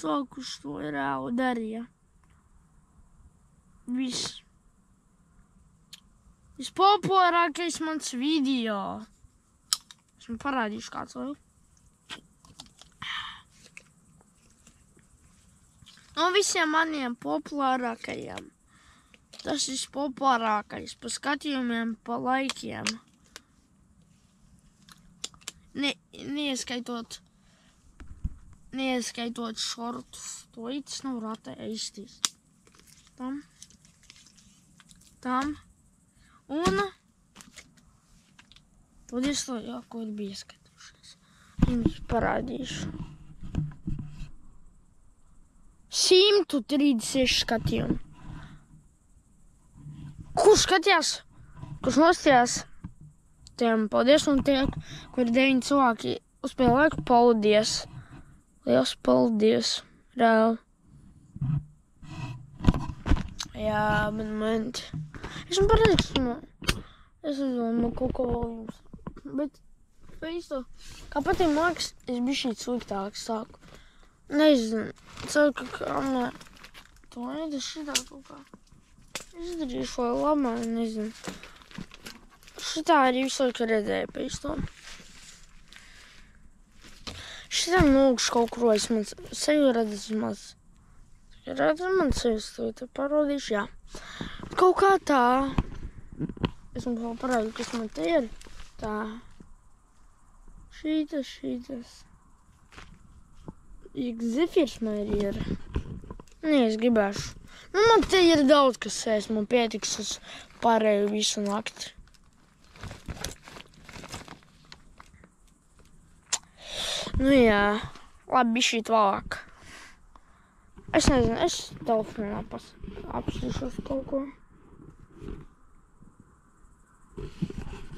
Speaker 1: To, kurš to reāli darīja. Viss. Vispopulārākais mans video. Esmu parādījuši kāds vēl. No visiem maniem populārākajiem. Tas ir populārākais. Pa skatījumiem, pa laikiem. Neieskaitot šortus. To ītis nav rata eistīs. Tam. Un paldies to, jā, ko bija skatušies. Jums parādīšu. 136 skatījumi. Kurš skatījās? Kurš nostājās? Tiem paldies, un tie, kur 9 cilvēki uzspēja laiku, paldies. Liels paldies. Reāli. Jā, man. Esmu pareizi, es nezinu, kaut ko vēl jums. Bet, īsto, kā patīk māks, es biju šī sliktāks sāku. Nezinu, ceru, ka man to nedas šitā kaut kā. Es darīšu, lai labāk, nezinu. Šitā arī visu laiku redzēju pa īsto. Šitā nolūkšu kaut kur, es man seju redzes maz. Redzes man sejas, to parodīšu, jā. Kaut kā tā. Es mums vēl parādu, kas man te ir. Tā. Šītas. Zefirs man ir. Nē, es gribēšu. Nu, man te ir daudz, kas sēs. Man pietiks uz pārēju visu nakti. Nu jā, labi, bišķīt vēlāk. Es nezinu, es telefonā apstīšos kaut ko.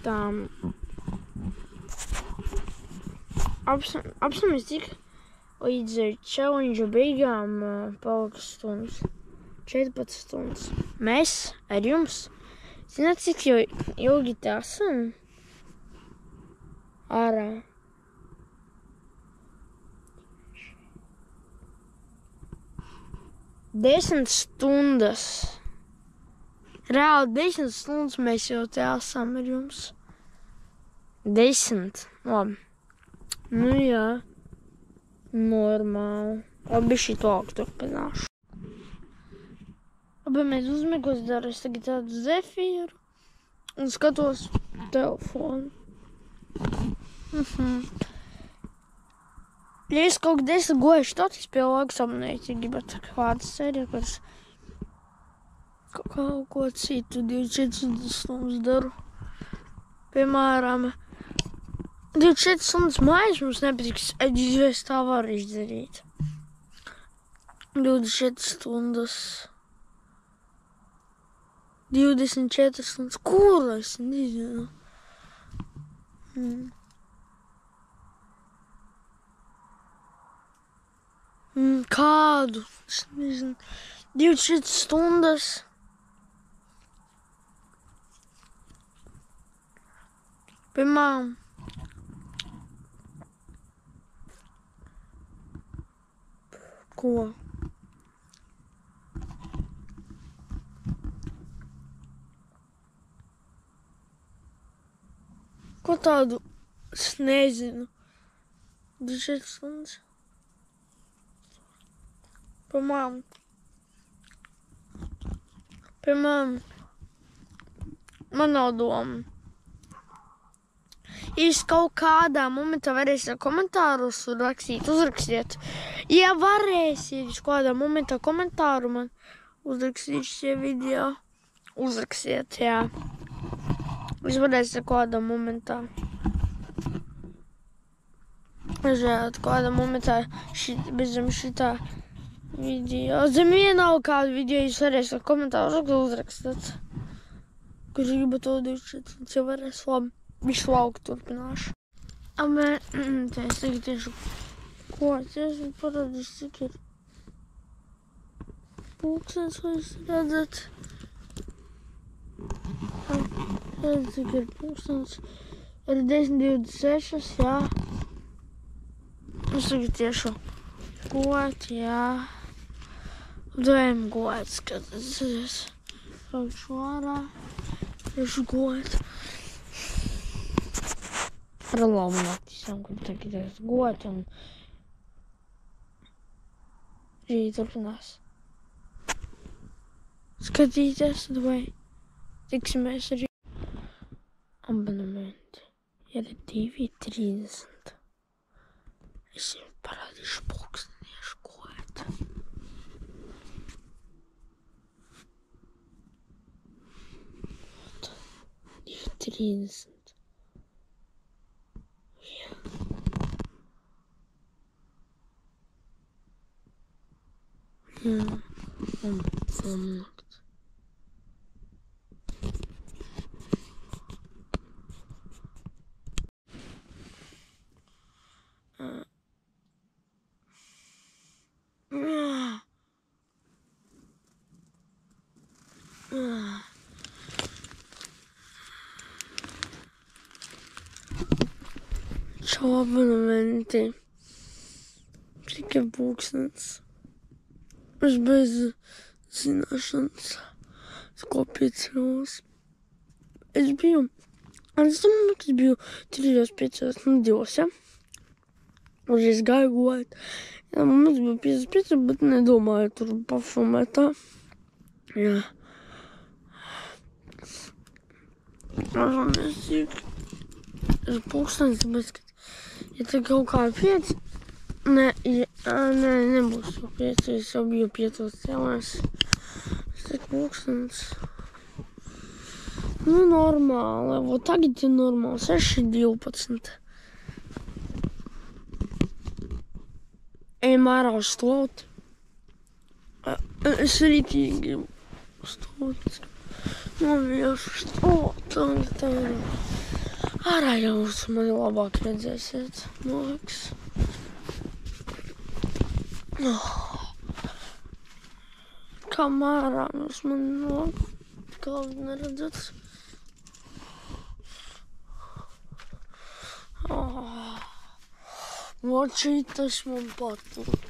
Speaker 1: Tā. Apstāmies tik līdz challenge beigām palika stundas. 14 stundas. Mēs ar jums. Zināt, cik ilgi te esam? Ārā. Desmit stundas. Reāli 10 stundas mēs jau te esam ar jums. 10. Labi. Nu jā. Normāli. Labi, šī tālāk turpināšu. Labi, mēs uzmigos daru. Es tagad tādu zefīru. Un skatos telefonu. Ja es kaut kad esmu gojuši tāds, es pie laikas abonēju, ja gribat kādas sēriju, kuras kaut ko citu 24 stundas daru. Piemēram, 24 stundas mājas mums nepatiks, es tā varu izdarīt. 24 stundas. 24 stundas. Kur es nezinu? Kādu? Es nezinu. 24 stundas. Piemēram. Ko? Ko tādu? Es nezinu. 24 stundas. Piemēram, man nav doma. Ja jūs kaut kādā momentā varēsiet komentārus uzrakstiet. Ja varēsiet jūs kādā momentā komentāru man uzrakstīt šie video. Uzrakstiet, jā. Jūs varēsiet kādā momentā. Žēt, kādā momentā bez zem šitā video. Zem vienalga kādu video jūs varēsiet komentāru uzrakstīt. Kurš gribat to 24, ja varēs labi. Visu lauku turpināšu. Te es tagad tieši ko, es esmu parādījis, cik ir pulkstens, vai jūs redzat? Redzat, cik ir pulkstens. Ir 10:26, jā. Es tagad tieši got, jā. Dojam got, skaties. Raukšu ārā. Tieši got. Ar labu naktisam, kur tagad es got un rīt turpinās. Skatīties, vai tiksimies arī. Abonementi ir 2,30. Es jums parādīšu pulksteniešu got. 2,30. Somnakt. Čau abonementi. Cik ir pulkstens? Es bez zināšanas, ko piecēlos. Es biju 3:05, 2, ja? Un es gāju gulēt. Jā, mums bija 55, bet nedomāju tur pafilmēt tā. Jā. Es cik ir pulkstens, bet, ja te kaut kādi 5, nebūs jau 5, es jau biju 5 cēlēs. Es tik pulkstens. Nu, normāli, tagad ir normāli, 6:12. Ejam ārā uz stoti. Es rītīgi gribu stoti. Noviešu stoti un tā. Ārā jau uz mani labāk redzēsiet, man liekas. Kā mārā uz mani galvu neredzat. Močītas man patīk.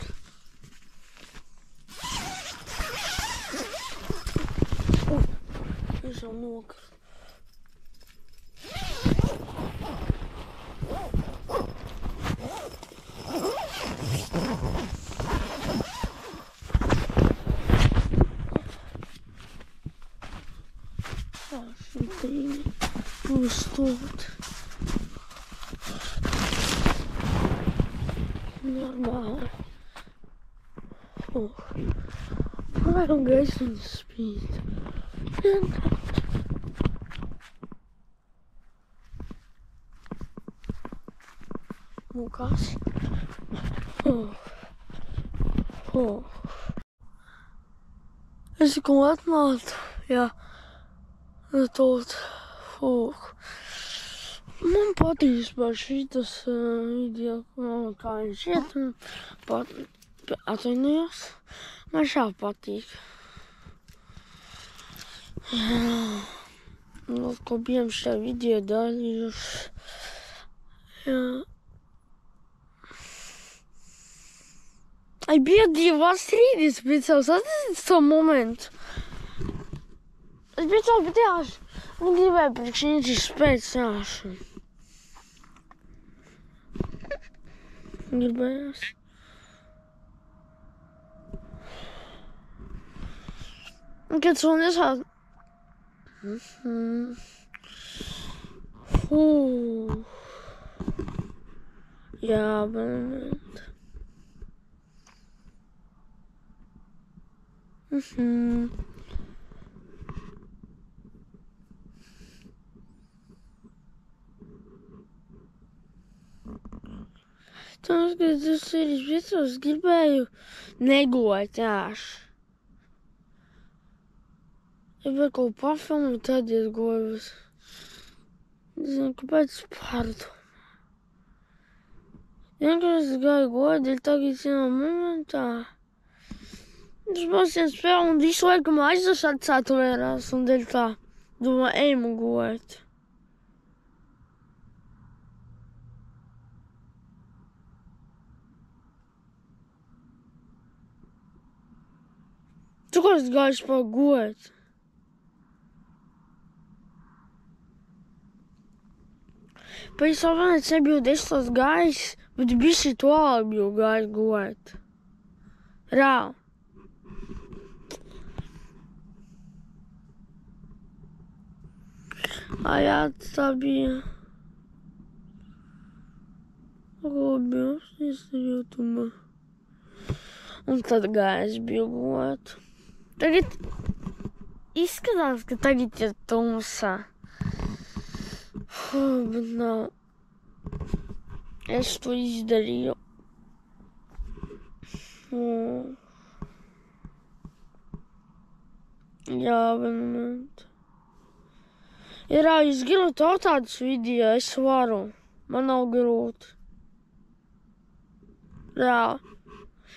Speaker 1: Es jau nokritu. Šitīgi uzstūt. Normāli. Varam gaismas spīd. Nu kas? Es tikko atnācu, jā. Tot. Man patīk šitas video, kā viņš iet. Atvainojos. Man šā patīk. Jā. Ko bijām šajā video darījuši. Jā. Ai, bija divās strīdīs pēc savas atzīst to momentu. Es biju tā, bet jāšu. Nu, gribēju priekš viņš spēc jāšu. Gribējās. Un kad son iesāc... Jā, bet... Tas, ka tas ir visos, gribēju negot āšu. Ja vēl kaut parfumu, tad es goju. Nezinu, kāpēc pārdu. Vienkārši es gāju godīgi, tagad vienā momentā. Tas pasien spēl un visu laiku man aizdas atsātvērās un dēļ tā, domā, ejmu gojot. Tu kā es gāju spēl gojot? Pēc savanēc nebiju 10 gājis, bet bišķi tolāk biju gājis gojot. Rāli. Jā, tā bija. Ko bija YouTube. Un tad gājis biju gojot. Tagad izskatās, ka tagad ir tumsā. Bet nav. Es to izdarīju. Jā, bet... Jā, es gribu tādus video, es varu. Man nav grūti. Jā.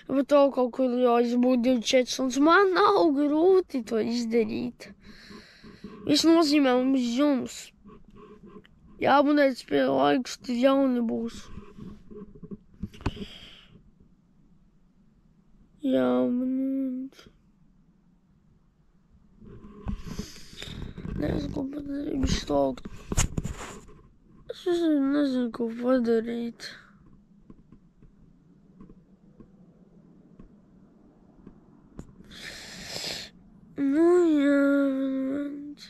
Speaker 1: Bet to kaut kur jau es būtu 24 stundas. Man nav grūti to izdarīt. Viss nozīmē mums jums. Jāabonēt pie laikus, tad jauni būs. Jāabonēt. Nezinu, ko padarīt, bišķi taukt. Es nezinu, ko padarīt. Nu, jāabonēt.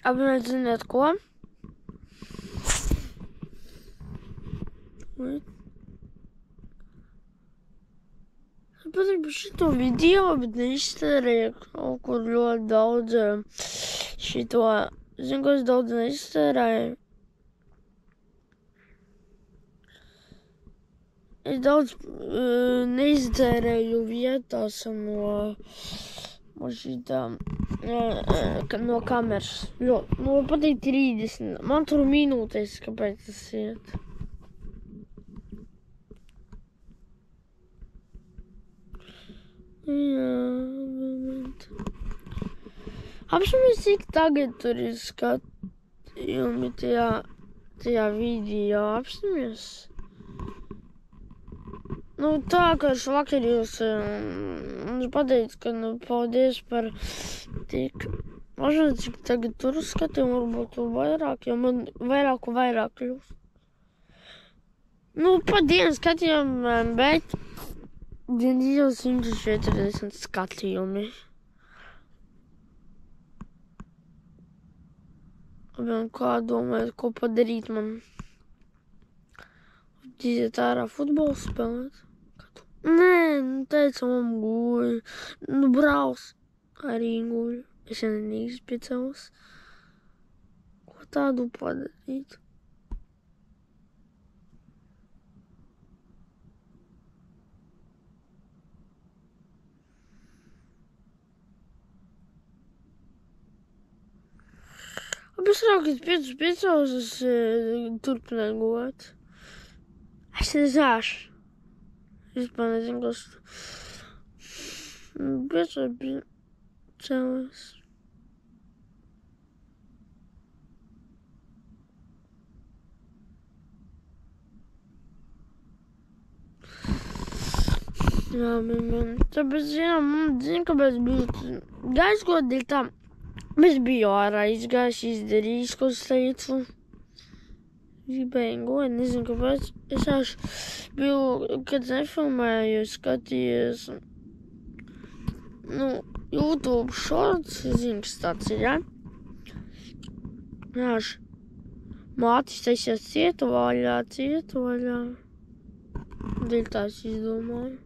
Speaker 1: Abonēt, ziniet ko? Patīk, bet šī to video, bet neiztērēju kaut kur ļoti daudz šito. Zinu, ko es daudz neiztērēju. Es daudz neiztērēju vietās no šitām, no kameras. Nu, patīk 30. Man tur minūtes, kāpēc tas iet. Jā, moment. Apšamies, cik tagad tur ir skatījumi tajā video. Apšamies. Nu, tā, ka es vakar jūs pateicu, ka paldies par tik. Mažot, cik tagad tur skatījumi, varbūt tur vairāk, jo man vairāk kļūst. Nu, pa dienu skatījumiem, bet jau 140 skatījumi. Un kā domājat, ko padarīt man? Iziet ārā futbolu spēlēt? Nē, teica, man guļ. Nu, brauc. Arī guļ. Es jau nenīgs piecēlos. Ko tādu padarīt? Bez raukīt 5 es turpināju gulēt. Es nezināšu. Vispār nezinu, kas tu. 5 cēlēs. Jā, man. Tāpēc, jā, man zinu, kāpēc bija gaisgodīgi tā. Es biju ārā izgājis, izdarījis, ko es teicu. Gribēju goju, nezinu, kāpēc. Es biju, kad nefilmēju, skatījies, nu, YouTube shorts, zinu, kas tāds ir, ja? Jā, mātis taisies cietu vaļā. Dēļ tā es izdomāju.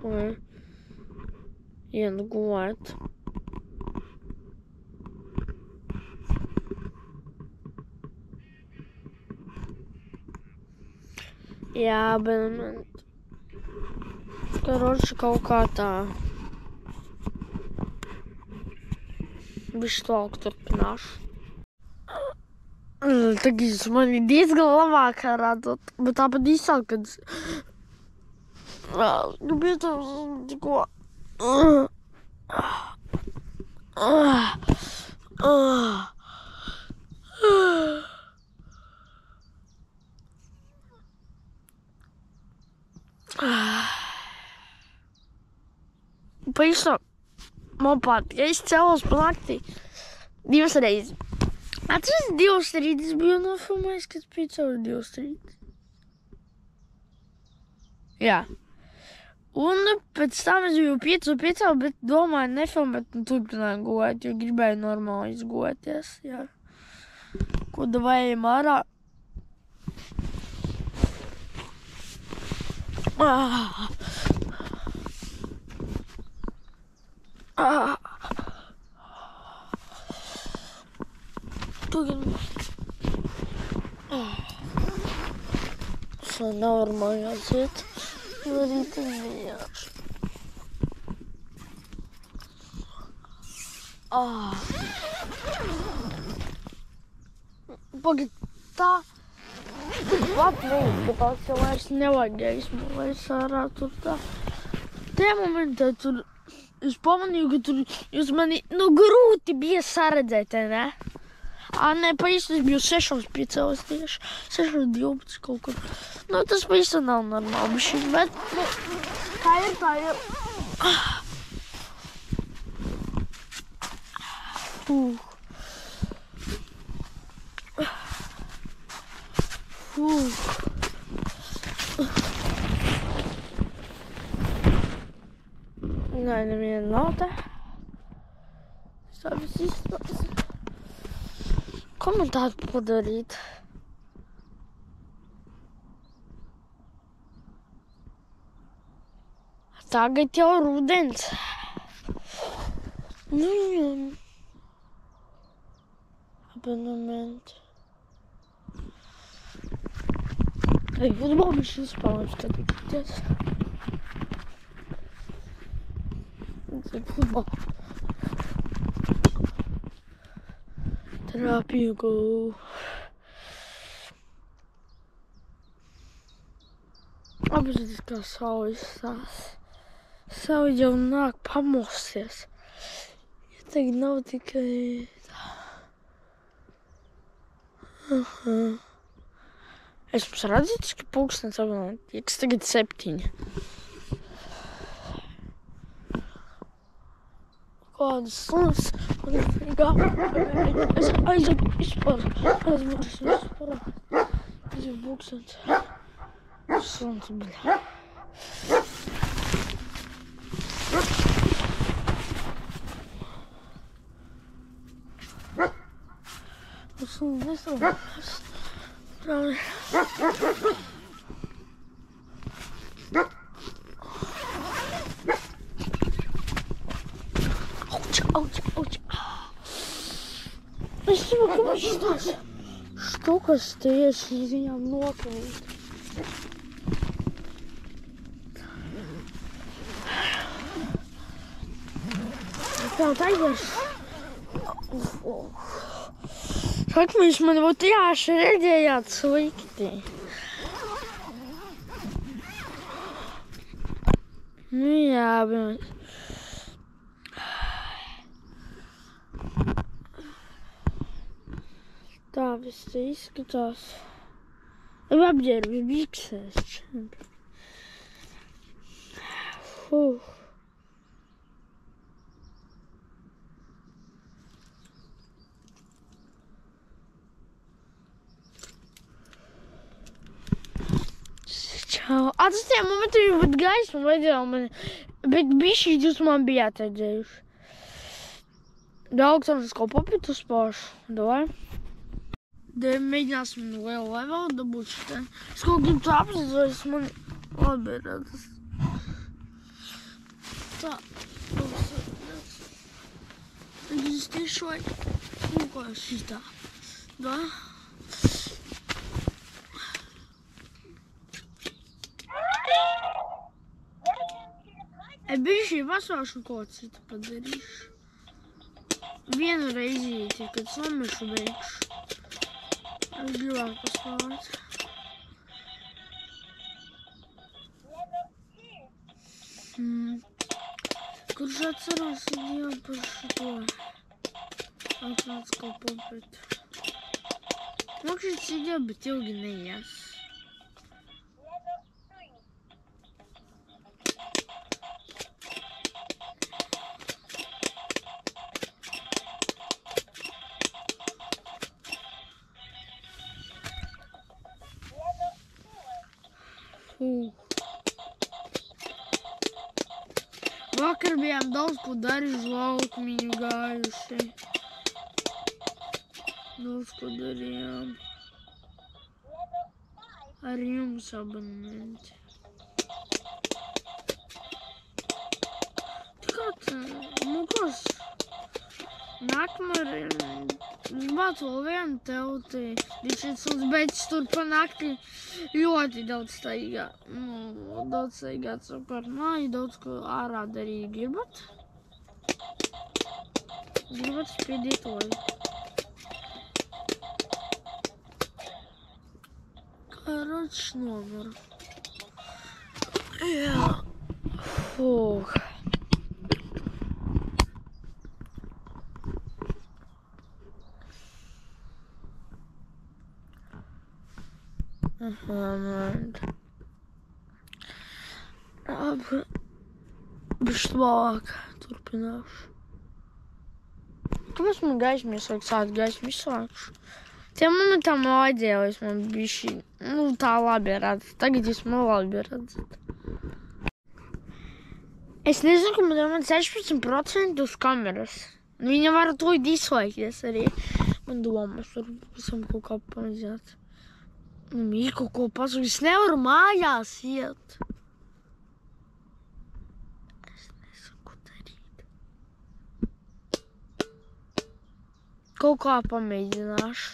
Speaker 1: Vai iet gulēt. Jā, bet karoči kaut kā tā. Bišķi tālāk turpināšu. Tagad man ir diezgan labāk redzot, bet tāpat īsāk, kad bija tā tikko. Pavisam man patīk, ja es cēlos pa naktī 2 reizes. Atceries 2 rītas biju nofilmējis, kad bija cēlos 2 rītas. Jā. Un pēc tam es biju 5, bet domāju nefilmēt un turpināju gulēt, jo gribēju normāli izgulēties, jā. Ko davējam ārā? Tagad es nevaru mājās iet. Arī tad nejāšu. Pagad tā. Pat vajag, bet tās jau vairs nevajag gaismu, vairs ārā tur tā. Tajā momentā tur es pamanīju, ka tur jūs mani, nu, grūti bija saredzēt, ne? Nē, pavisam es biju 6 piecēlos tieši, 6:12 kaut kur. Nu, tas pavisam nav normāli bišķiņ, bet, nu, tā ir. Nē, neviena nav te. Tā viss izstāsta. Ko man tādu padarīt? tagad jau rudens. Nu, jā. Abonementi. Ej, futbolu viņš uzspēlēm skatīties. Tas ir futbolu. Terapiju gulu. Apzies, kā saule izstās. Saule jau nāk pamosties. Ja tagad nav tikai tā. Es mums redzītu, ka pulkstens apvienot, tagad 7. Kādas sunas, es aizāku vispār, tas ir pulkstens. Suns, bļā. Suns nesalās. Pravi. Auč. Es saprotu, ka viņš tās štukas tieši viņām nokrīt. Tā taigars. Как viņš man būtu jāši redzējāt slikti. Nu jā, bet... Tā viss izskatās. Apģērbi biksēs. Tas tie momenti bija pat gaisma vajadzēja man, bet bišķi jūs man bijāt redzējuši. Daudz tam kaut papīt uzpāšu, davai. Mēģināsim lielu levelu dabūt šitā. Es kaut gribu tā apsadzot, man labi redzas. Tā, es tieši vajag, kā šitā, da? Bišķi vasāšu kaut citu padarīšu. Vienu reizīti, kad samešu beigšu. Es gribētu pastāvēt. Kurš atcerās idejām par šito? Atnāc kaut papēt. Man šis ideja, bet ilgi neies. Vakar bijām daudz ko darījuši, laukumiņu gājuši. Daudz ko darījām. Ar jums abonementi. Kas? Nākamā gribētu vēl vienu telti. Viņš beidz tur pa nakti ļoti daudz staigā. Daudz staigāt sapar māju, daudz ko ārā darīt. Gribat? Gribat spiediet oļu. Karoč novaru. Jā. Fuh. Bišķi labāk turpināšu. Kāpēc man gaismu iesākt sākt gaismu izslēgšu? Tie momentām vajadzēja, es man bišķi, tā labi redzat. Tagad jūs man labi redzat. Es nezinu, ka man 16% uz kameras. Viņa var to izslēgties arī. Man domas, tur visam kaut kā pamazāt. Ir kaut ko pasaka, es nevaru mājās iet. kaut kā pamēģināšu.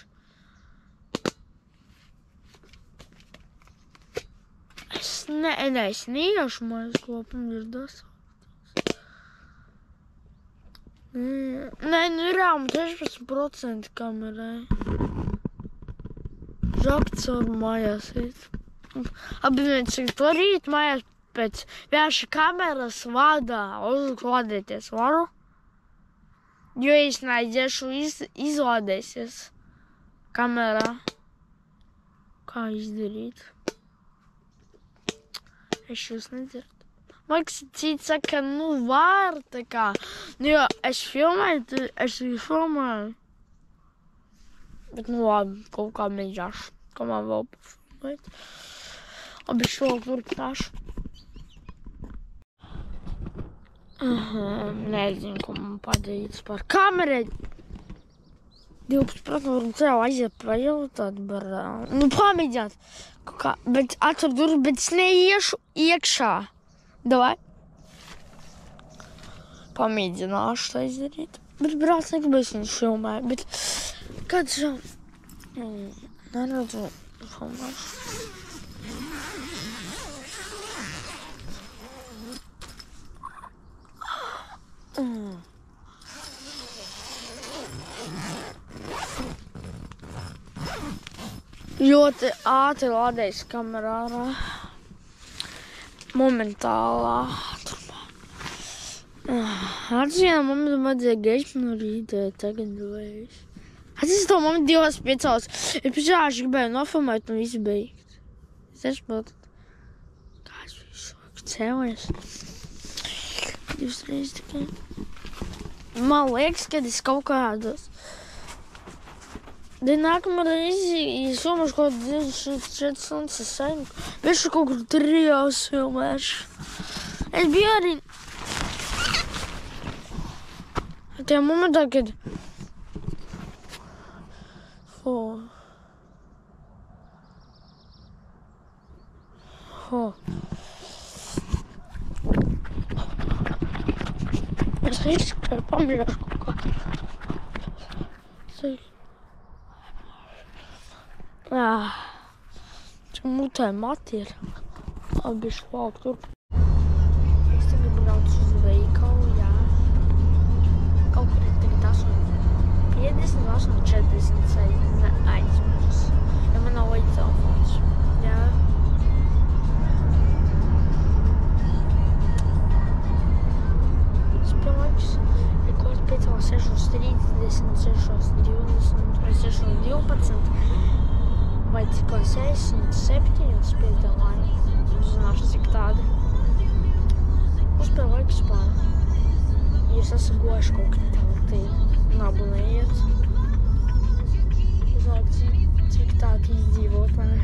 Speaker 1: Es neiešu mājas kopam, ir das. Nē, nu ir rāma 16% kamerai. Žakt caur mājās iet. Apvienot, cik to rīt mājās pēc vienkārši kameras vadā uzlādēties varu. Jo es neaiziešu, izlādēsies kamerā. Kā izdarīt? Es jūs nedzirdu. Man liekas, citi saka, nu var, tā kā. Nu jo, es filmēju. Bet nu labi, kaut kā mēģināšu. Kā man vēl pafilmēt. Labi, šo turpināšu. Nezinu, ko man padarīts par kamerē. 12% varam ceļā aiziet pajautāt, nu pamēģināt. Kā, bet atver durvis, bet es neiešu iekšā. Davai. Pamēģināšu tā izdarīt. Bet brāc negribēs viņu filmēt, bet kāds jau neredzu filmēšu. Ļoti ātri lādējas kamerā ārā. Momentālā ātrumā. Atzīmē, man vajadzēja gaismu no rīta, tagad vējas. Es to man 2.5. Es pišāši gribēju nofilmēt un visu beigt. Es taču būtu. Kā es visu cēlies. 2 reizes tikai. Man liekas, kad es kaut kādos. Nākamā reizi, ja filmēšu kaut 24 stundas, es saimku. Biešu kaut kur 3 filmēšu. Es biju arī tajā momentā, kad es izskatu pamīļāšu kaut kā. Cik mutē mati ir. Labi, bišķi valk tur. Es tagad braucu uz veikalu, jā. Kaut kur ir tagad 8.50, 8.40 aizmirs. Ja man nav vajag telefons. Jā. Es pilnāks ir kaut 5.6.30, 6.20 vai 6.12. Vai cik 67 un spiedā laika. Zināšu, cik tāda. Uzspēju laiku spāru. Ja es esmu gojuši kaut kā tālāk, nabu neiet. Uzlāk, cik tāda izdzīvot, vai ne?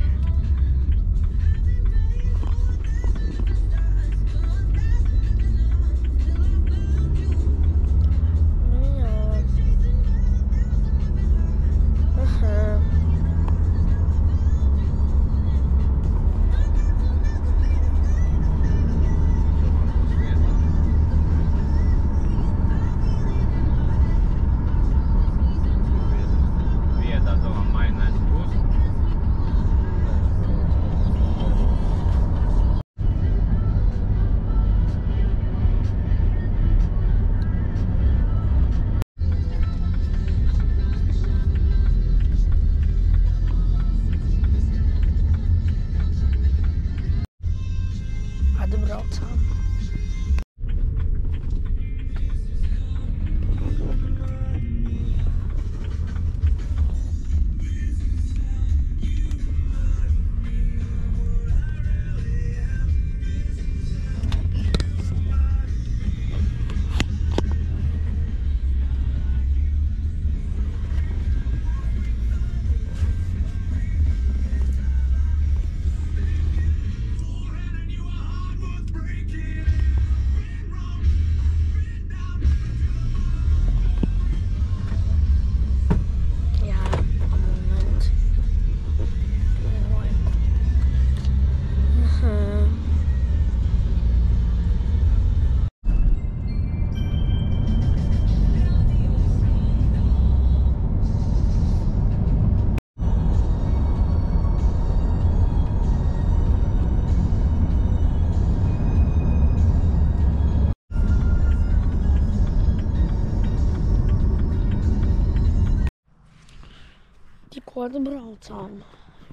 Speaker 1: Tikko braucām.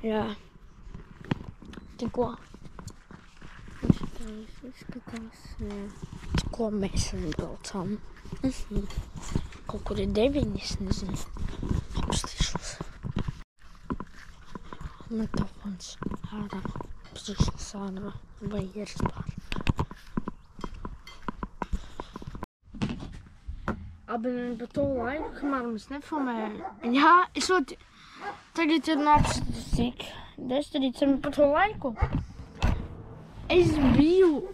Speaker 1: Jā. Tikko. Izskatās, jā. Tikko mēs braucām. Kaut kur ir 9, es nezinu. Apstīšos. Metafons ārā. Apstīšos ārā. Vai ir vispār. Abonēju par to laiku, kamēr mēs nefilmējam. Jā, es ļoti... Tagad ir nācis cik? 10 par to laiku. Es biju...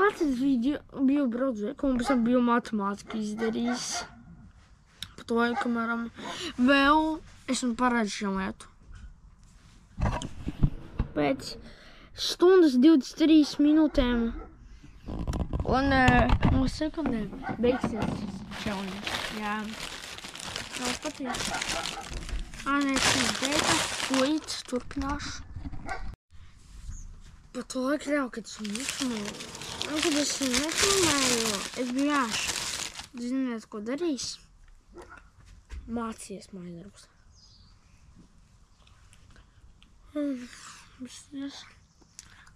Speaker 1: Atceries biju braudzēku un pēc tam biju matemātiku izdarījis. Par to laiku, kamēr vēl esmu parādījušām lietu. Pēc stundas 23 minūtēm un no sekundēm beigsies challenge. Jā. Vēl patīk. Nē, es beigtu. Līdz turpināšu. Par to laiku jau, kad es nefilmēju. Kad es nefilmēju, es biju jāši. Ziniet, ko darīs? Mācījies mājasdarbus.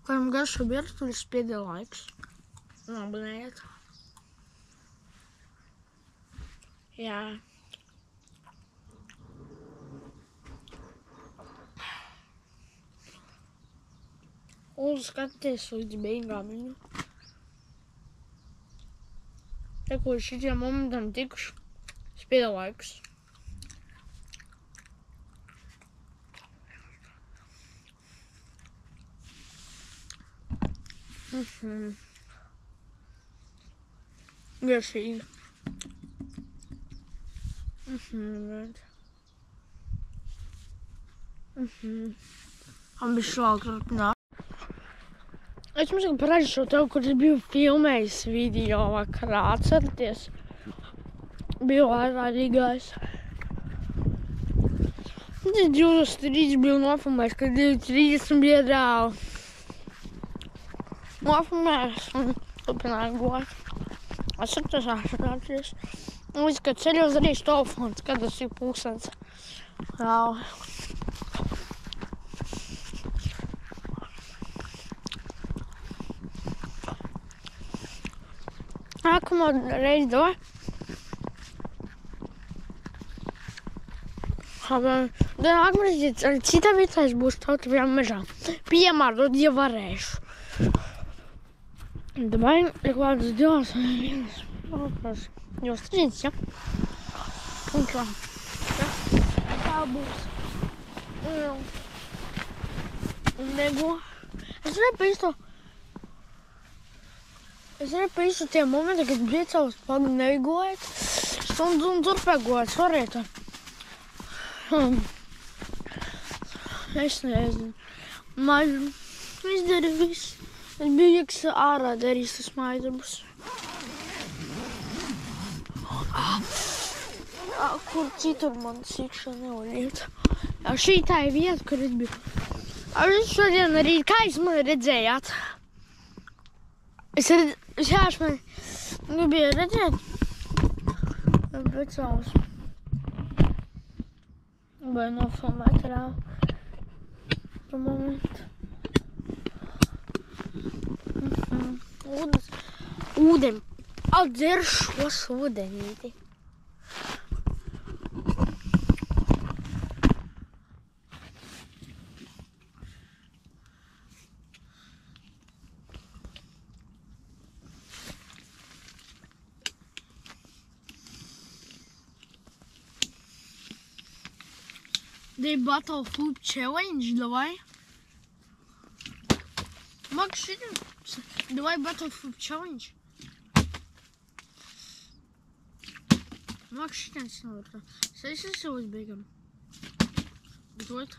Speaker 1: Kādam garšo bieru, tur ir spiediet laikus. Abonējiet. Jā. Un skatieties līdz beigām viņu. Te, ko šitiem momentam tikuši, spiediet laikus. Garšīgi. Man bija šlāk turpināt. Es jums parādīšu tev, kur es biju filmējis video vakarā, atceraties? Biju ārā Rīgājis. Tas 23 biju nofilmējis, kad 30 bija reāli. Nofilmējis un turpināju gūt. Atceraties, atceraties. Un līdz, kad ceļos arī telefons, kad tas ir pulkstens. Reāli. Nākamā reize davai. Nākamā reize arī citā vietā es būšu tautavajā mežā. Piemērot, ja varēšu. Davai ir kādas 2, ja? Un kā? Tā būs. Un nego. Es nepīstu tie momenti, kad priecājos pagam neigojot. Stundu un turpēgojot, svariet. Es nezinu. Man izdara viss. Es biju ieks ārā darījis tas mājasdarbus. Kur citur man sikšā nevaļiet. Jā, šī tā ir vieta, kur es biju. Es šodien arī, kā jūs mani redzējāt? Es mani nebija redzēt. Bet savus. Vai nofilmēt reāli. Par momentu. Ūdeni. Atdzer šos ūdenīti. The Battle Flip Challenge, давай. Макс, давай Battle Flip Challenge. Макс, šitien снова. Sēsies jau uz beigām. Gatavot.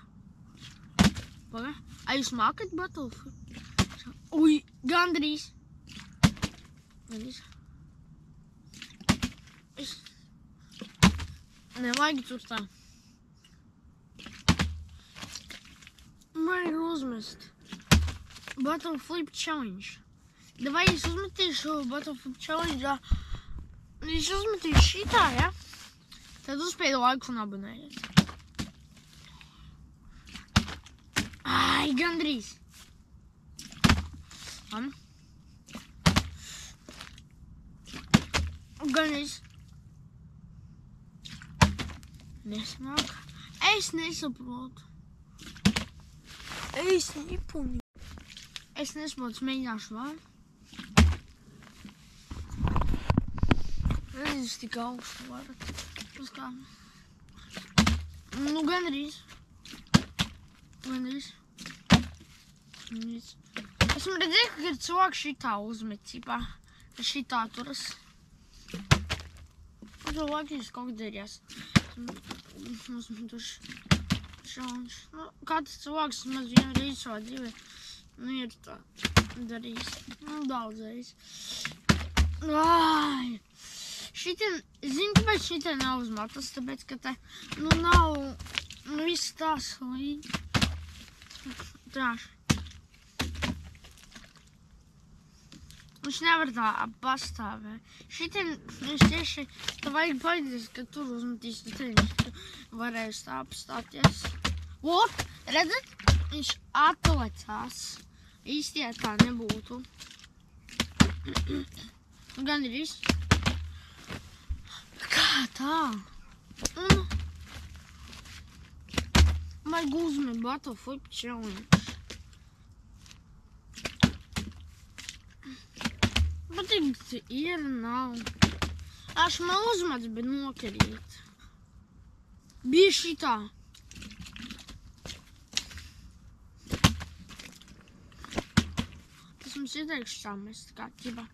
Speaker 1: Paga. Jūs mākat Battle Flip? Uj, gandrīz. Gandrīz. Nevajag tur tā. Man ir uzmest. Battle Flip Challenge. Davai es uzmetīšu Battle Flip Challenge. Es uzmetīšu šitā, ja? Tad uzspēju laiku un abonējiet. Ai, gandrīz. Gandrīz. Nesmāk. Es nesaprotu. Es nepuni. Es nesaprotu, mēģināšu vēl. Redz, tik augstu varat. Uz kā. Nu, gandrīz. Gandrīz. Esmu redzēju, ka ir cilvēki šitā uzmet, cipā. Šitā turas. Cilvēki kaut kad darījās. Uzmetuši šaunš. Nu, katrs cilvēks maz vienu reizi savā dzīvē. Nu, ir tā darījis. Nu, daudz reizi. Ai! Šitien, zini, kāpēc šitien nav uzmetas? Tāpēc, ka te, nu, nav, nu, viss tās līdzi. Trāši. Viņš nevar tā pastāvēt. Šitien viņš tieši, tā vajag paļģis, ka tur uzmetīs, tad viņš varēs tā apstāties. Vot, redzat? Viņš atlecās. Īsti, ja tā nebūtu. Gan ir viss. Kā tā? Un vajag uzmet Battlefield Challenge. Patīk, ir nav. Aš man uzmats, bet nokarīt. Bija šitā. Tas mums ieteikšu tā mest, kā ķiba.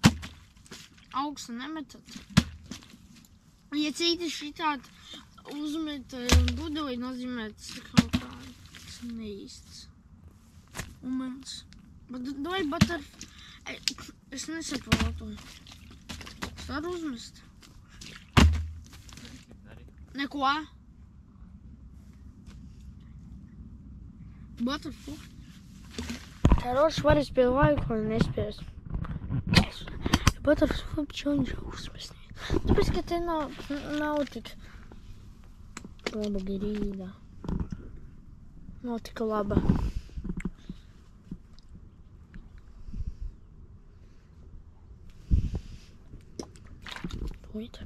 Speaker 1: Augstu nemetat. Ja citi šitāt uzmet budoju, nozīmē tas kaut kā neīsts. Un mans. Doj Butterfly. Es nesaprotu. Es varu uzmest. Neko. Butterfly. Короче, var izspiest laiku, vai nespiest. Butterfly challenge uzmest. Tāpēc, ka te nav tik laba garīga. Nav tik laba. Wait.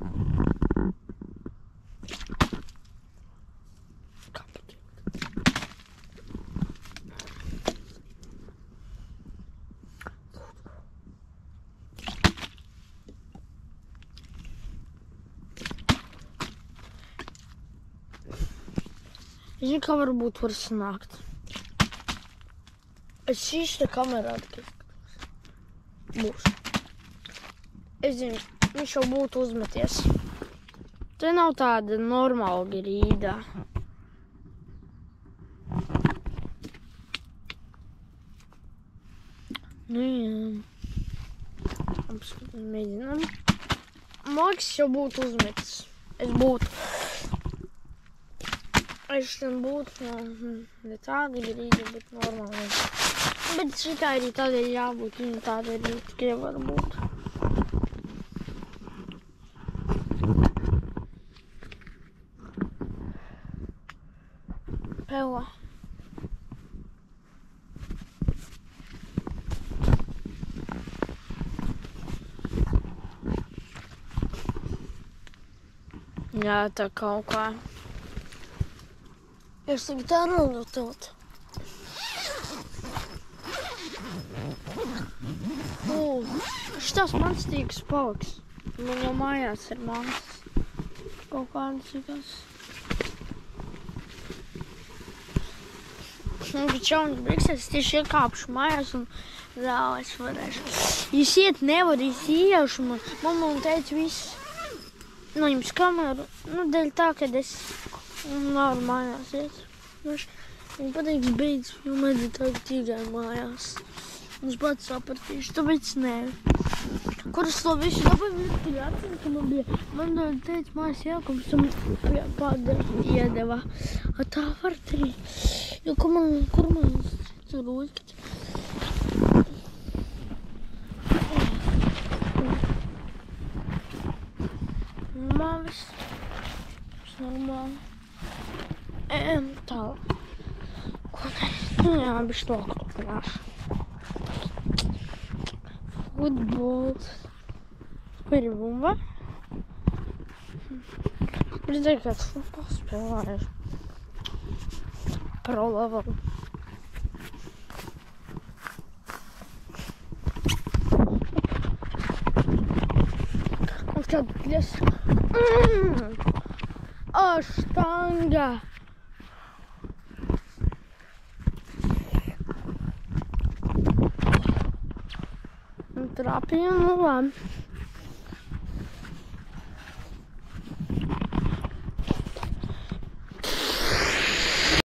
Speaker 1: Zini, kā varbūt var sanākt. Es šīs te kamerā tikai skatos. Būs. Es zinu. Viņš jau būtu uzmeties. Te nav tāda normāla grīda. Nu, jā. Apskatām, mēģinām. Maks jau būtu uzmetis. Es būtu. Es ten būtu, ne tāda grīda, bet normāla. Bet šitā arī tādēļ jābūt, viņa tāda arī tikai var būt. Pela. Jā, tā kaut kā. Es tagad arunot. Šitas mans tīks paliks. Man jau mājās ir mans. Kaut kādas ikās. Bet šaunas briksēs, tieši iekāpšu mājās un vēl es varēšu. Es iet nevaru, es iešu man. Mamma man teica viss. Noņems kameru. Nu, dēļ tā, kad es nevaru mājās iet. Viņa pateiks beidz filmēt, tagad tikai mājās. Es pats sapratīšu, tāpēc nē. Kur es to visu dabēju, tur atceru, ka man teica mājas Jākums, un pādara iedeva. Tā var arī. Jo, kur man tur uzkat? Man viss normāli. Tā. Ko darīt? Jā, bišķi to klāšu. Futbols. Ir bumba. Redzēju, kāds futbols spēlējuši. Pro level. Un skaties. Štanga. Un trāpīja, nu labi.